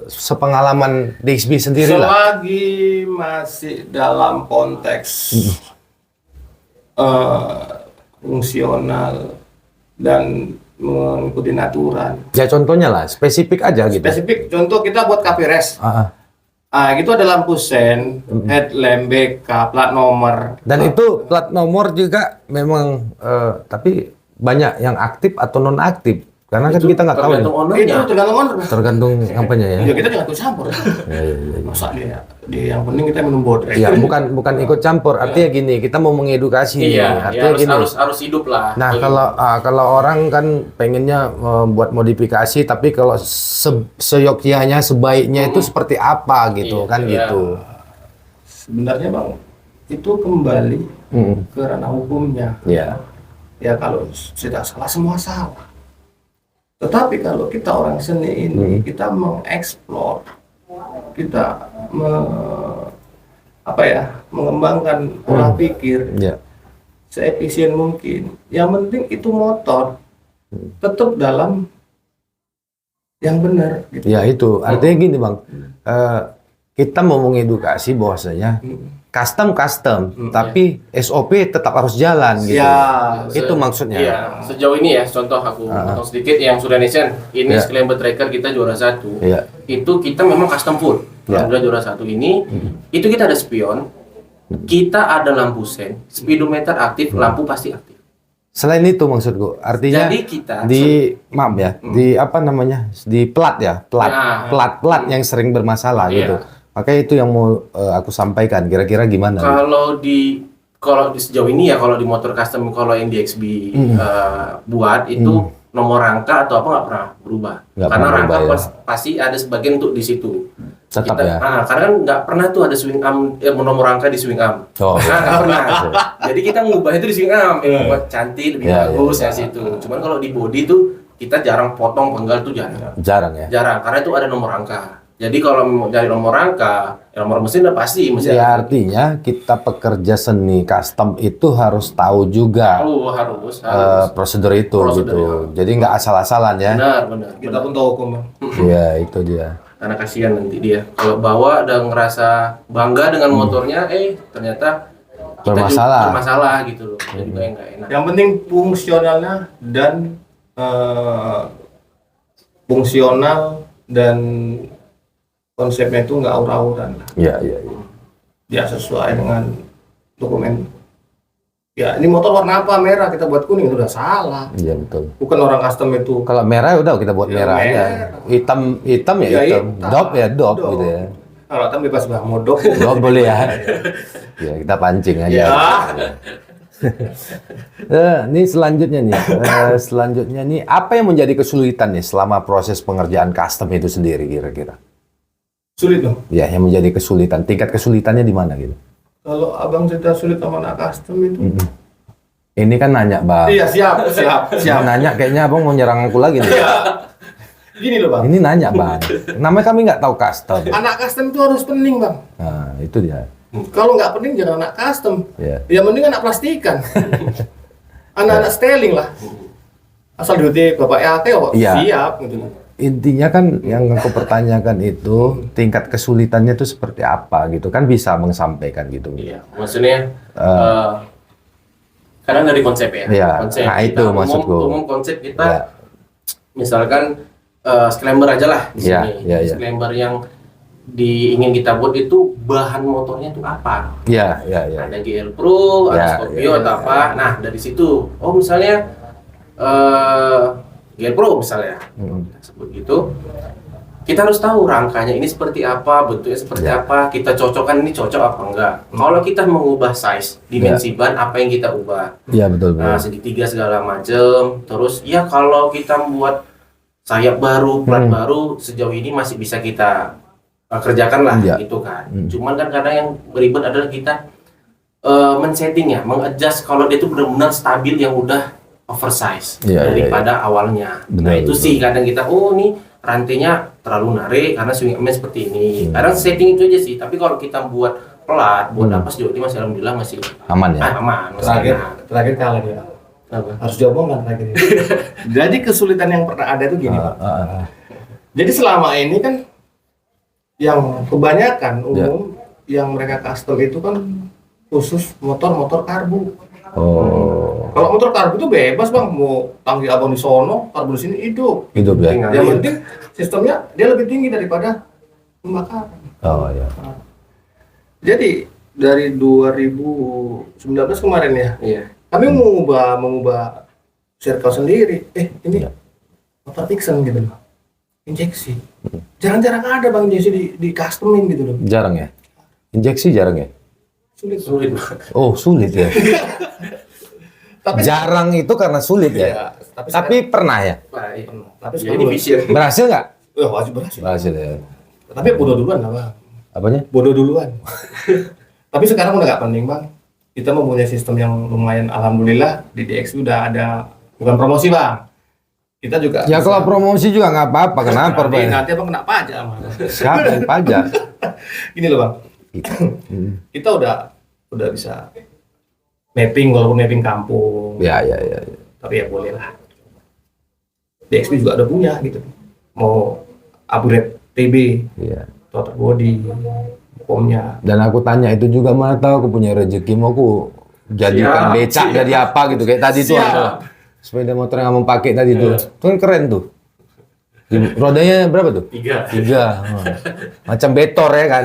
sepengalaman DXB sendiri lah. Selagi masih dalam konteks fungsional dan mengikuti aturan. Ya contohnya lah, spesifik aja gitu. Spesifik, contoh kita buat KPRS. Itu ada lampu sen, headlamp, BK, plat nomor. Dan itu plat nomor juga memang, tapi banyak yang aktif atau non aktif. Karena kan kita nggak tahu nih. Tergantung Itu ownernya. tergantung owner. Bang. Tergantung apanya ya. Ya kita jangan ikut campur. Masa dia yang penting kita minum bodrek. Ya bukan ikut campur. Artinya gini, kita mau mengedukasi. Iya, Artinya ya, gini. harus hidup lah. Nah kalau orang kan pengennya buat modifikasi, tapi kalau seyogyanya sebaiknya itu seperti apa gitu kan Iya. gitu. Sebenarnya bang, itu kembali ke ranah hukumnya. Ya. Ya kalau tidak salah semua salah. Tetapi kalau kita orang seni ini kita mengeksplor, kita mengembangkan pola pikir Ya. seefisien mungkin. Yang penting itu motor tetap dalam yang benar. Gitu. Ya itu artinya gini bang, kita mau mengedukasi bahwasanya custom, tapi SOP tetap harus jalan gitu. Ya, Itu maksudnya. Iya, sejauh ini ya, contoh aku potong sedikit yang Sudan Nation ini Ya. Scramble Tracker kita juara 1. Iya. Itu kita memang custom full. Ya. Alhamdulillah juara 1 ini, itu kita ada spion, kita ada lampu sen, speedometer aktif, lampu pasti aktif. Selain itu maksudku, artinya Jadi kita maaf ya, di apa namanya, di plat ya, plat yang sering bermasalah Iya. gitu. Makanya itu yang mau aku sampaikan. Kira-kira gimana? kalau di sejauh ini ya, kalau di motor custom kalau yang DXB buat itu nomor rangka atau apa nggak pernah berubah. Nggak Karena pernah rangka berubah, ya. pasti ada sebagian untuk di situ. Tetap ya. Karena kan nggak pernah tuh ada swing arm, nomor rangka di swing arm. Oh. Nah, nggak pernah. Jadi kita ngubah itu di swing arm, buat cantik, lebih Ya, bagus ya, ya situ. Cuman kalau di body tuh kita jarang potong penggal tuh jarang. Jarang ya. Jarang, karena itu ada nomor rangka. Jadi kalau mau cari nomor rangka, ya nomor mesin udah pasti mesin. Ya artinya kita pekerja seni custom itu harus tahu juga Harus. prosedur itu Prosedur, gitu. Jadi nggak asal-asalan ya. Benar. Kita pun tahu hukum, Bang. Iya itu dia. Karena kasihan nanti dia kalau bawa dan ngerasa bangga dengan motornya, ternyata kita Bermasalah. juga bermasalah gitu loh. Jadi kayak nggak enak. Yang penting fungsionalnya dan konsepnya itu nggak aur-auran lah. Iya. Ya sesuai dengan dokumen. Ya ini motor warna apa? Merah, kita buat kuning, itu udah salah. Iya betul. Bukan orang custom itu. Kalau merah udah kita buat Ya, merah aja. merah. Hitam ya Ya, hitam. hitam. Dop ya dop Dop. gitu ya. Kalau hitam bebas bang, modok. Dop boleh ya. Ya kita pancing aja. Ya. Ini selanjutnya nih apa yang menjadi kesulitan nih selama proses pengerjaan custom itu sendiri kira-kira? Sulit dong. Ya, yang menjadi kesulitan. Tingkat kesulitannya di mana gitu? Kalau abang cerita sulit sama anak custom itu. Ini kan nanya, Bang. Iya siap. Nanya kayaknya Abang mau nyerang aku lagi nih. Iya. Gini loh bang. Ini nanya, Bang. Namanya kami nggak tahu custom. Anak custom itu harus pening bang. Nah, itu dia. Kalau nggak pening jangan anak custom. Ya. Ya mending anak plastikan. Anak-anak styling lah. Asal duitnya bapak ake kok Iya. siap gitu. Intinya kan yang aku pertanyakan itu tingkat kesulitannya itu seperti apa gitu kan bisa menyampaikan gitu. Iya, maksudnya kadang dari konsep ya. Iya, Konsep nah kita, itu maksudku. Umum konsep kita, Ya. misalkan sclamber aja lah di Iya, sini. iya. Sclamber yang ingin kita buat itu bahan motornya itu apa? Iya. Ada GL Pro, ada Ya, Scorpio ya, atau apa? Nah dari situ, misalnya GL Pro misalnya, kita sebut gitu. Kita harus tahu rangkanya ini seperti apa, bentuknya seperti Ya. apa, kita cocokkan ini cocok apa enggak. Kalau kita mengubah size, dimensi ban, apa yang kita ubah. Iya, betul. Nah, segitiga segala macam. Terus ya kalau kita membuat sayap baru, plat baru, sejauh ini masih bisa kita kerjakan lah Iya. gitu kan. Cuman kan kadang yang beribet adalah kita men-setting ya, meng-adjust kalau dia itu benar-benar stabil yang udah oversize Iya, daripada awalnya. Benar, Nah, itu betul. sih kadang kita nih rantainya terlalu narik karena swing armnya seperti ini. Kadang setting itu aja sih. Tapi kalau kita buat pelat, buat apa sejauh ini masih alhamdulillah masih Aman ya. aman. Masih enak. Terakhir kalah dia. Apa? Harus diomongkan terakhir. Jadi kesulitan yang pernah ada itu gini Pak. Jadi selama ini kan yang kebanyakan umum yang mereka custom itu kan khusus motor-motor karbu. Oh, Kalau motor karbu itu bebas bang, mau tangki abang di sono, karbu di sini hidup. hidup ya. Tinggal. Yang penting sistemnya dia lebih tinggi daripada pembakaran. Oh ya. Jadi dari 2019 kemarin ya, Iya. kami mengubah circle sendiri. Ini Ya. motor Vixen gitu loh, injeksi. Jarang-jarang ada bang injeksi di customin gitu loh. Jarang ya. Injeksi jarang ya. Sulit. Oh, sulit ya. Tapi Jarang itu karena sulit ya. Iya, Tapi pernah ya. Wah, iya. Tapi Ya, ini vision. Berhasil nggak? wajib berhasil. Berhasil ya. Tapi bodoh duluan lah bang. Apanya? Bodoh duluan. Tapi sekarang udah nggak penting bang. Kita mempunyai sistem yang lumayan, alhamdulillah di DX udah ada, bukan promosi bang. Kita juga. Ya kalau promosi juga nggak apa-apa. Kenapa, nanti, Pak? nanti abang kena pajak sama. Siapa yang pajak? Gini loh bang. Kita udah bisa mapping walaupun mapping kampung. Ya. Tapi ya boleh lah. DXP juga ada punya gitu. Mau upgrade TB, Iya. total body, pomnya. Dan aku tanya itu juga mana tahu aku punya rezeki mau aku jadikan Siap, becak siap. jadi apa gitu kayak tadi tuh Siap. ada sepeda motor yang kamu pakai tadi tuh. Itu kan keren tuh. Rodanya berapa tuh? 3. 3. Macam betor ya kan.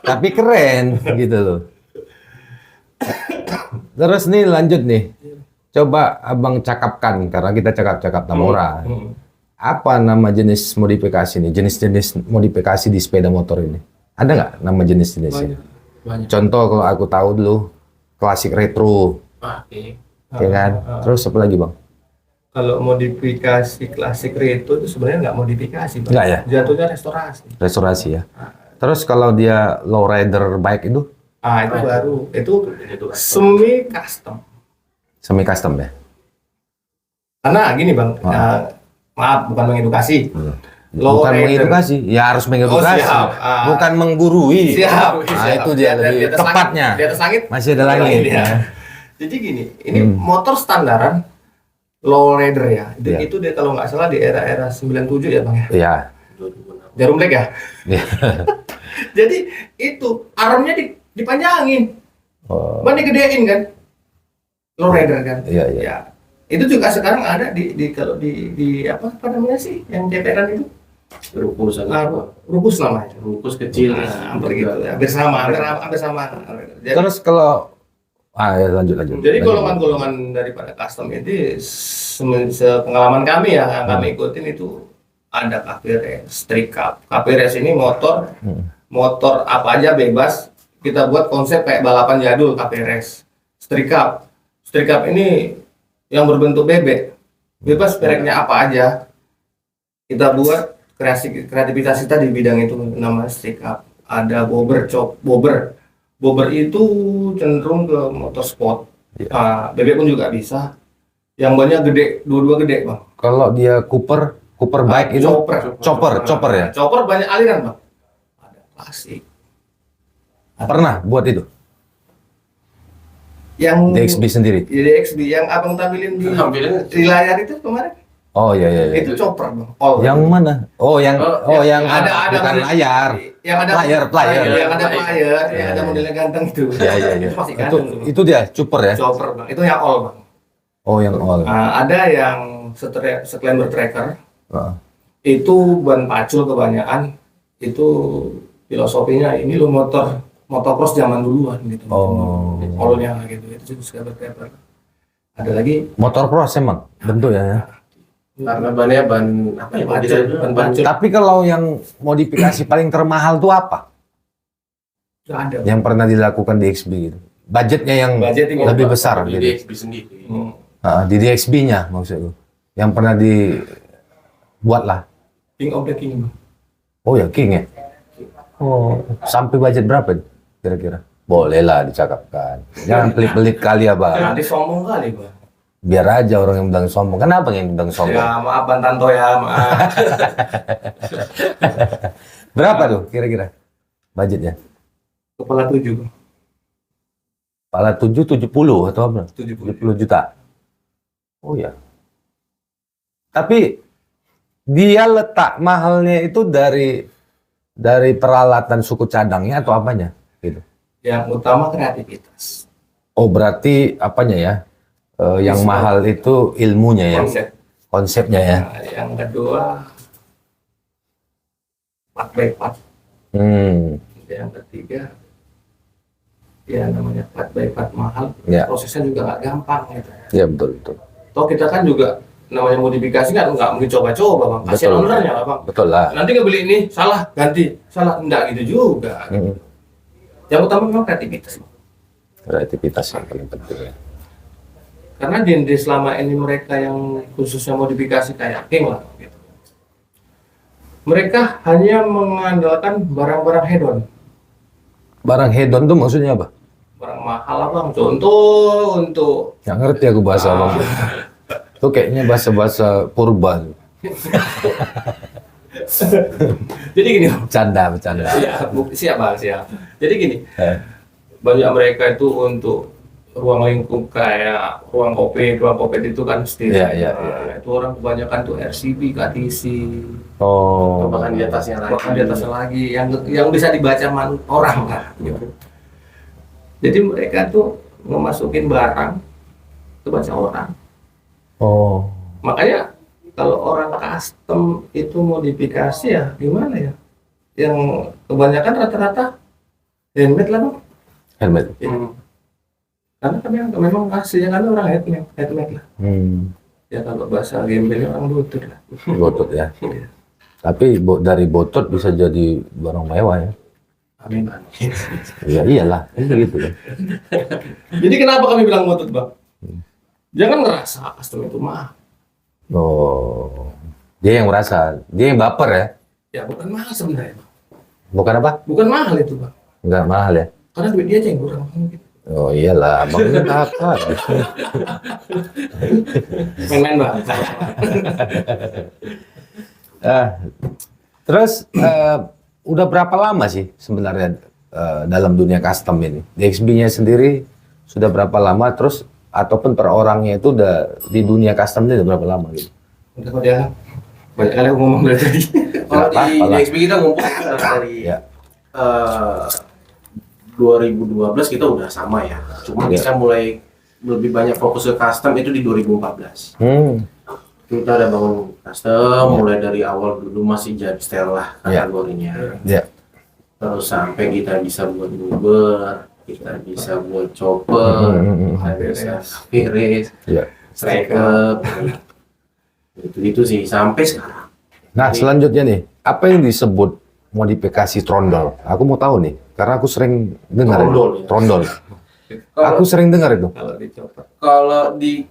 Tapi keren gitu loh. Terus nih lanjut nih. Coba abang cakapkan karena kita cakap-cakap Tamora. Apa nama jenis modifikasi nih? Jenis-jenis modifikasi di sepeda motor ini? Ada nggak nama jenis-jenisnya? Banyak. Contoh kalau aku tahu dulu klasik retro, Oke. ya kan? Terus apa lagi bang? kalau modifikasi klasik retro itu sebenarnya nggak modifikasi, Bang. Nggak ya? Jatuhnya restorasi. Restorasi ya. Terus kalau dia lowrider bike itu Itu baru, itu Itu semi custom. semi custom ya. Karena gini Bang, maaf bukan mengedukasi. Bukan mengedukasi, ya harus mengedukasi. siap. Bukan menggurui. Siap. Nah, itu dia lebih atas tepatnya. Langit, di atas langit. Masih ada langit. Ya. Ya. Jadi gini, ini motor standaran low rider ya. Iya. Itu dia kalau nggak salah di era-era 97 ya Bang ya. Iya. Jarum black ya. Iya. Jadi itu armnya dipanjangin. Oh. Ban digedein kan. Low rider kan. Iya, iya. Ya. Itu juga sekarang ada di kalau di apa namanya sih yang cepetan itu? rukus Rukus namanya. rukus kecil Hampir gitu. Hampir sama. Jadi, Terus kalau ya lanjut. Jadi Lanjut. golongan-golongan daripada custom ini sepengalaman kami ya yang kami ikutin itu ada KPRS, Street Cup. KPRS ini motor apa aja bebas kita buat konsep kayak balapan jadul KPRS. Street Cup ini yang berbentuk bebek, bebas mereknya apa aja kita buat kreativitas kita di bidang itu namanya Street Cup. Ada bobber itu cenderung ke motorsport. Bebek pun juga bisa. Yang banyak gede, dua-dua gede Bang. Kalau dia Cooper bike itu chopper ya. Chopper banyak aliran Bang. Ada klasik. Pernah buat itu Yang DXB sendiri. DXB yang abang tampilin di layar itu kemarin. Oh iya. Itu chopper Bang. All. Yang mana? Oh yang yang ada bukan layar. Yang ada Player. Yang ada player, yang ada modelnya ganteng itu. Iya. Itu masih ganteng tuh. Itu dia chopper ya. Chopper Bang. Itu yang all Bang. Oh yang all. Ada yang Scrambler Tracker. Heeh. Itu ban pacul kebanyakan. Itu filosofinya ini lo motocross zaman duluan gitu. Oh. All-nya gitu. Itu Scrambler Tracker. Ada lagi Motor cross emang bentuknya ya. karena bannya ban apa ya ban pacul. Tapi kalau yang modifikasi paling termahal tuh apa? Nggak ada. Yang pernah dilakukan di XB gitu. Budgetnya yang Budgetnya lebih besar di gitu. DXB sendiri Di DXB-nya maksudku. Yang pernah dibuat lah. King of the King. Oh ya King ya. Oh sampai budget berapa kira-kira? Boleh lah dicakapkan. Jangan pelit-pelit kali ya Bang. Nanti sombong kali Bang. Biar aja orang yang bilang sombong. Kenapa yang bilang sombong? Ya maaf Bang Tanto ya, maaf. Berapa tuh kira-kira budgetnya? Kepala 7 Bang. Kepala 70 atau apa? 70. 70 juta. Oh ya. Tapi dia letak mahalnya itu dari peralatan suku cadangnya atau apanya gitu. Yang utama kreativitas. Oh berarti apanya ya? Yang Visual. mahal itu ilmunya ya. Konsepnya ya. Nah, yang kedua part by part. Yang ketiga ya namanya part by part mahal. Ya. Prosesnya juga nggak gampang gitu. Ya betul. Toh kita kan juga namanya modifikasi kan nggak mungkin coba-coba Bang. Kasihan Betul. ownernya lah Bang. Betul lah. Nanti nggak beli ini salah ganti salah enggak gitu juga. Yang utama memang kreativitas. Kreativitas yang paling penting ya. Karena di selama ini mereka yang khususnya modifikasi kayak King lah gitu. Mereka hanya mengandalkan barang-barang hedon. Barang hedon tuh maksudnya apa? Barang mahal lah Bang. Contoh untuk Nggak ngerti aku bahasa Bang. Itu kayaknya bahasa purba. jadi gini Bang. Bercanda. Siap Bang, siap. Jadi gini, Eh. banyak mereka itu untuk ruang lingkup kayak ruang kopi itu kan steel. Iya. Itu orang kebanyakan tuh RCB, KTC, Oh. bahkan di atasnya lagi bahkan di atasnya lagi yang bisa dibaca orang kan. Gitu. Jadi mereka tuh memasukin barang kebaca orang. Oh. Makanya kalau orang custom itu modifikasi ya gimana ya? Yang kebanyakan rata-rata handmade lah Bang. Helmet. Karena kan memang aslinya kan orang handmade lah. Ya kalau bahasa gembelnya orang lutut lah. Botot ya. Tapi dari botot bisa jadi barang mewah ya. Amin. Ya iyalah, itu gitu kan. Jadi kenapa kami bilang lutut Bang? Jangan ngerasa custom itu mahal. Oh, dia yang merasa, dia yang baper ya? Ya bukan mahal sebenarnya, Bang. Bukan apa? Bukan mahal itu, Bang. Enggak mahal ya? Karena duit dia aja yang kurang. Gitu. Oh iyalah, abang ini apa? Main-main, Bang. Eh, terus udah berapa lama sih sebenarnya dalam dunia custom ini? DXB-nya sendiri sudah berapa lama? Terus ataupun per orangnya itu udah di dunia custom ini udah berapa lama gitu? Udah kok dia banyak kali aku ngomong dari tadi. Kalau Nggak di apa-apa lah. DXB kita ngumpul dari Ya. 2012 kita udah sama ya. Cuma Ya. kita mulai lebih banyak fokus ke custom itu di 2014. Kita ada bangun custom mulai dari awal dulu masih jadi Stella Ya. kategorinya. Ya. Terus sampai kita bisa buat Uber, kita bisa buat chopper, kita bisa Piris, Ya. striker, itu sih sampai sekarang. Nah, selanjutnya nih, apa yang disebut modifikasi trondol? Aku mau tahu nih, karena aku sering dengar Trondol, itu. ya. Trondol. Kalau Aku sering dengar itu. Kalau dicoba.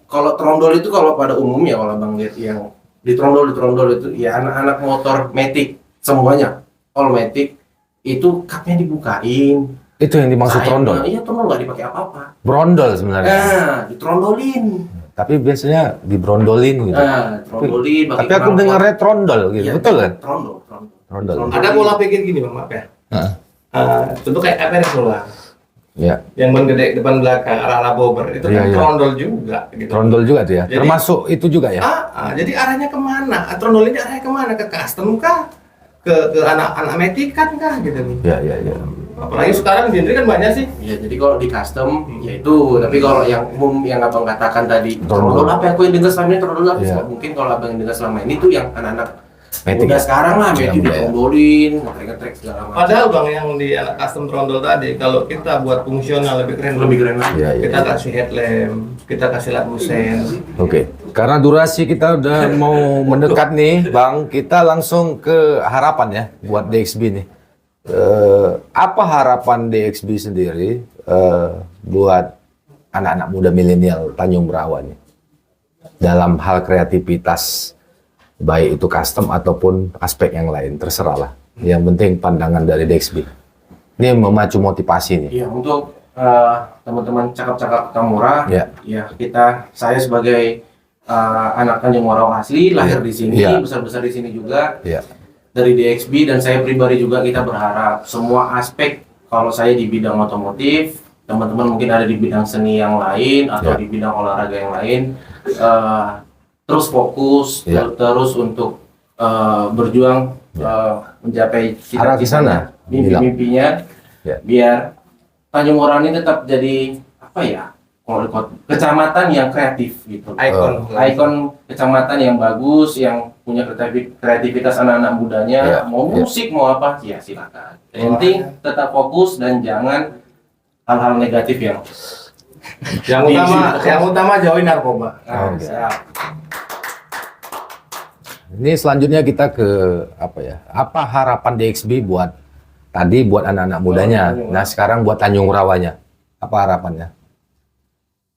kalau trondol itu kalau pada umumnya kalau Bang lihat yang di trondol itu ya anak-anak motor matic semuanya all matic itu cupnya dibukain. Itu yang dimaksud trondol. Iya, trondol nggak dipakai apa-apa. Brondol sebenarnya. Nah, ditrondolin. Tapi biasanya dibrondolin gitu. Nah, trondolin. pakai Tapi aku knalpot. dengarnya trondol gitu, Iya, betul kan? Trondol. Trondol. Ada pola pikir gini, Bang, maaf ya. Heeh. Contoh kayak FRS doang. Ya, Yang ban gede depan belakang ala-ala bobber itu Iya, kan iya. trondol juga gitu. trondol juga tuh ya. Jadi- Termasuk itu juga ya. Jadi arahnya kemana? Trondol ini arahnya kemana? Ke custom kah? Ke anak-anak metikan kah gitu nih. Ya, ya, ya. Apalagi sekarang genre kan banyak sih. Ya, jadi kalau di custom ya itu, tapi kalau yang umum yang abang katakan tadi Trondol. trondol apa yang aku yang dengar selama ini trondol apa? Iya. Mungkin kalau abang yang dengar selama ini tuh yang anak-anak Matic udah ya? sekarang lah, Iya, matic muda ya. ditrondolin, ngetrek segala macam. Padahal Bang yang di anak custom trondol tadi kalau kita buat fungsional lebih keren. Lebih keren lagi. Ya, ya, Kita ya. kasih headlamp, kita kasih lampu sen. Oke. Karena durasi kita udah mau mendekat nih, Bang. Kita langsung ke harapan ya buat DXB nih. Apa harapan DXB sendiri buat anak-anak muda milenial Tanjung Berawa nih dalam hal kreativitas, baik itu custom ataupun aspek yang lain, terserah lah. Yang penting pandangan dari DXB. Ini memacu motivasi nih. Iya, untuk teman-teman cakap-cakap Tamora, Ya. ya saya sebagai anak Tanjung Morawa asli, lahir di sini, Ya. besar-besar di sini juga. Ya, Dari DXB dan saya pribadi juga kita berharap semua aspek, kalau saya di bidang otomotif, teman-teman mungkin ada di bidang seni yang lain atau Ya. di bidang olahraga yang lain, terus fokus, Ya. terus untuk berjuang mencapai Arah ke sana, cita-citanya, mimpi-mimpinya, Ya. biar Tanjung Morawa ini tetap jadi apa ya? Kalau kecamatan yang kreatif gitu. Ikon kecamatan yang bagus, yang punya kreativitas anak-anak mudanya, Ya, mau ya. musik mau apa, ya silakan. Yang penting tetap fokus dan jangan hal-hal negatif yang Yang utama jauhin narkoba. Oke. siap. Ini selanjutnya kita ke apa ya? Apa harapan DXB buat tadi buat anak-anak mudanya. Tanjung Rawa. Nah, sekarang buat Tanjung Rawanya. Apa harapannya?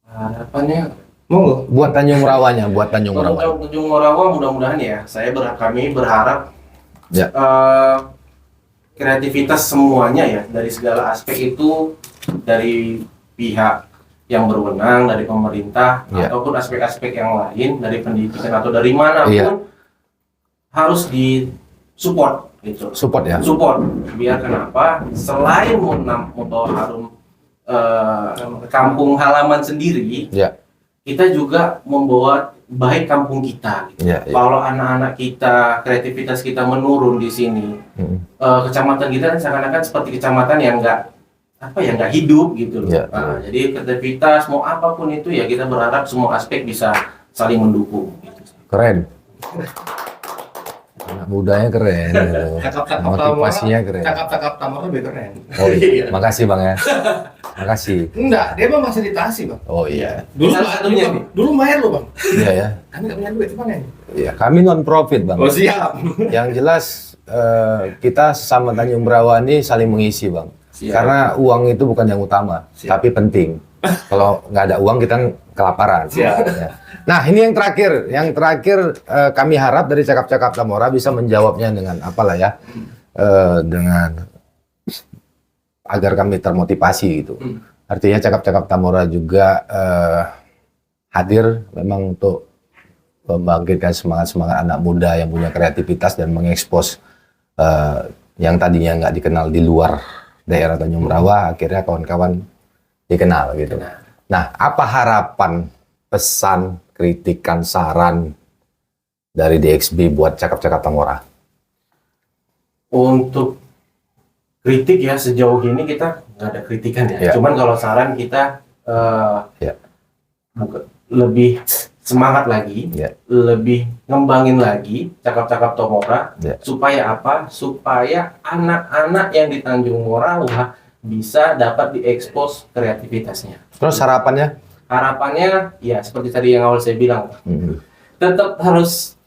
Harapannya Monggo. Buat Tanjung Rawanya, buat Tanjung Rawa. untuk Tanjung Morawa mudah-mudahan ya, kami berharap Ya. kreativitas semuanya ya dari segala aspek itu dari pihak yang berwenang dari pemerintah Ya. ataupun aspek-aspek yang lain dari pendidikan atau dari manapun Iya. harus di support gitu. Support ya. Support biar kenapa selain membawa harum kampung halaman sendiri, Ya. kita juga membawa baik kampung kita. Gitu. Ya, ya. Kalau anak-anak kita, kreativitas kita menurun di sini, kecamatan kita kan seakan-akan seperti kecamatan yang nggak hidup gitu loh. Ya, Nah, jadi kreativitas mau apapun itu ya kita berharap semua aspek bisa saling mendukung. Gitu. Keren. Anak mudanya keren. Motivasinya keren. Cakap-cakap Tamora lebih keren. Oh, iya. Makasih Bang ya. Makasih. Enggak, dia mah fasilitasi, Bang. Oh iya. Dulu Salah satunya nih. dulu bayar lo, Bang. Iya ya. Kami nggak punya duit, gimana ini? Iya, kami non profit, Bang. Oh, siap. Yang jelas kita sama Tanjung Berawa ini saling mengisi, Bang. Siap. Karena uang itu bukan yang utama, Siap. tapi penting. Kalau nggak ada uang kita kelaparan. Siap. Ya. Nah, ini yang terakhir kami harap dari Cakap-Cakap Tamora bisa menjawabnya dengan apalah ya, dengan agar kami termotivasi gitu. Artinya Cakap-Cakap Tamora juga hadir memang untuk membangkitkan semangat anak muda yang punya kreativitas dan mengekspos yang tadinya nggak dikenal di luar daerah Tanjung Rawa, akhirnya kawan-kawan dikenal gitu. Nah, apa harapan, pesan, kritikan, saran dari DXB buat Cakap-Cakap Tamora? Untuk kritik ya, sejauh ini kita nggak ada kritikan ya. Ya. Cuman kalau saran kita Ya. lebih semangat lagi, Ya. lebih ngembangin lagi Cakap-Cakap Tamora. Ya. Supaya apa? Supaya anak-anak yang di Tanjung Morawah bisa dapat diekspos kreativitasnya. Terus harapannya? Harapannya ya seperti tadi yang awal saya bilang, Hmm. tetap harus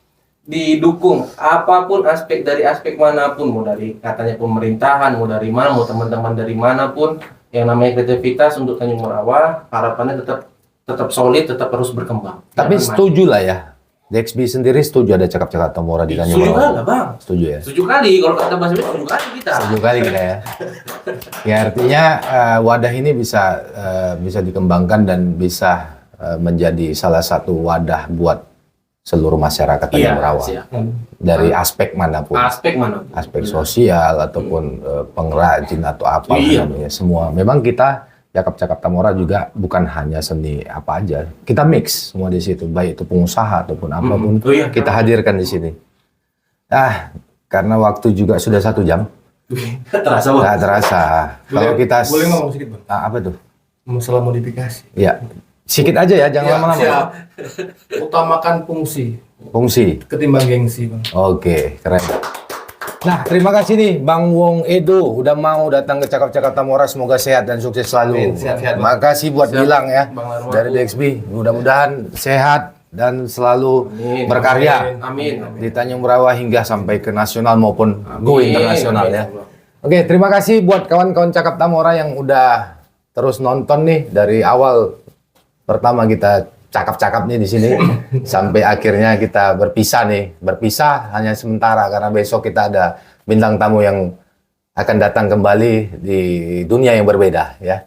didukung apapun dari aspek manapun, mau dari katanya pemerintahan, mau dari mana, mau teman-teman dari manapun, yang namanya kreativitas untuk Tanjung Morawah, harapannya tetap solid, tetap terus berkembang. Tapi Jangan setuju lah ya. DXB sendiri setuju ada Cakap-Cakap Tamora di Tanjung setuju Rawa. kan, Bang? Setuju ya? Setuju kali, kalau kata bahasa Indonesia setuju kali kita. Setuju kali kita ya. Ya artinya wadah ini bisa dikembangkan dan bisa menjadi salah satu wadah buat seluruh masyarakat Tanjung Rawa. siap. Dari aspek manapun. Aspek mana? Aspek sosial ataupun pengrajin atau apa Iya. namanya semua. Memang kita Cakap-Cakap Tamora juga bukan hanya seni apa aja. Kita mix semua di situ, baik itu pengusaha ataupun apapun Oh iya. kita hadirkan di sini. Karena waktu juga sudah 1 jam, Terasa Bang. nggak terasa. Kalau kita boleh ngomong sedikit Bang? apa tuh? Masalah modifikasi. Ya, sedikit aja ya, jangan Ya, lama-lama. siap. Utamakan fungsi Fungsi. ketimbang gengsi Bang. Oke, keren. Nah, terima kasih nih Bang Wong Edo udah mau datang ke Cakap-Cakap Tamora. Semoga sehat dan sukses selalu. Amin. Sehat-sehat, Bang. Makasih buat Siap, Gilang ya Bang Larwa. dari DXB. Mudah-mudahan sehat dan selalu Amin. berkarya Amin. di Tanjung Rawa hingga sampai ke nasional maupun go Amin. internasional Amin. ya. Oke, terima kasih buat kawan-kawan Cakap Tamora yang udah terus nonton nih dari awal pertama kita cakap-cakap nih di sini sampai akhirnya kita berpisah hanya sementara karena besok kita ada bintang tamu yang akan datang kembali di dunia yang berbeda ya.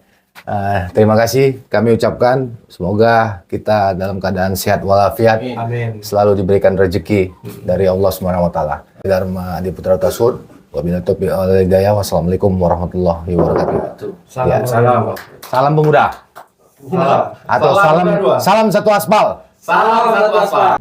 Terima kasih kami ucapkan, semoga kita dalam keadaan sehat walafiat, Amin. selalu diberikan rezeki dari Allah Subhanahu wa taala. Dharma Adi Putra Tasud, wabillahi taufiq wal hidayah. Wassalamualaikum warahmatullahi wabarakatuh. Ya. Salam. Salam pemuda. Salam. Atau salam satu aspal. Salam satu aspal.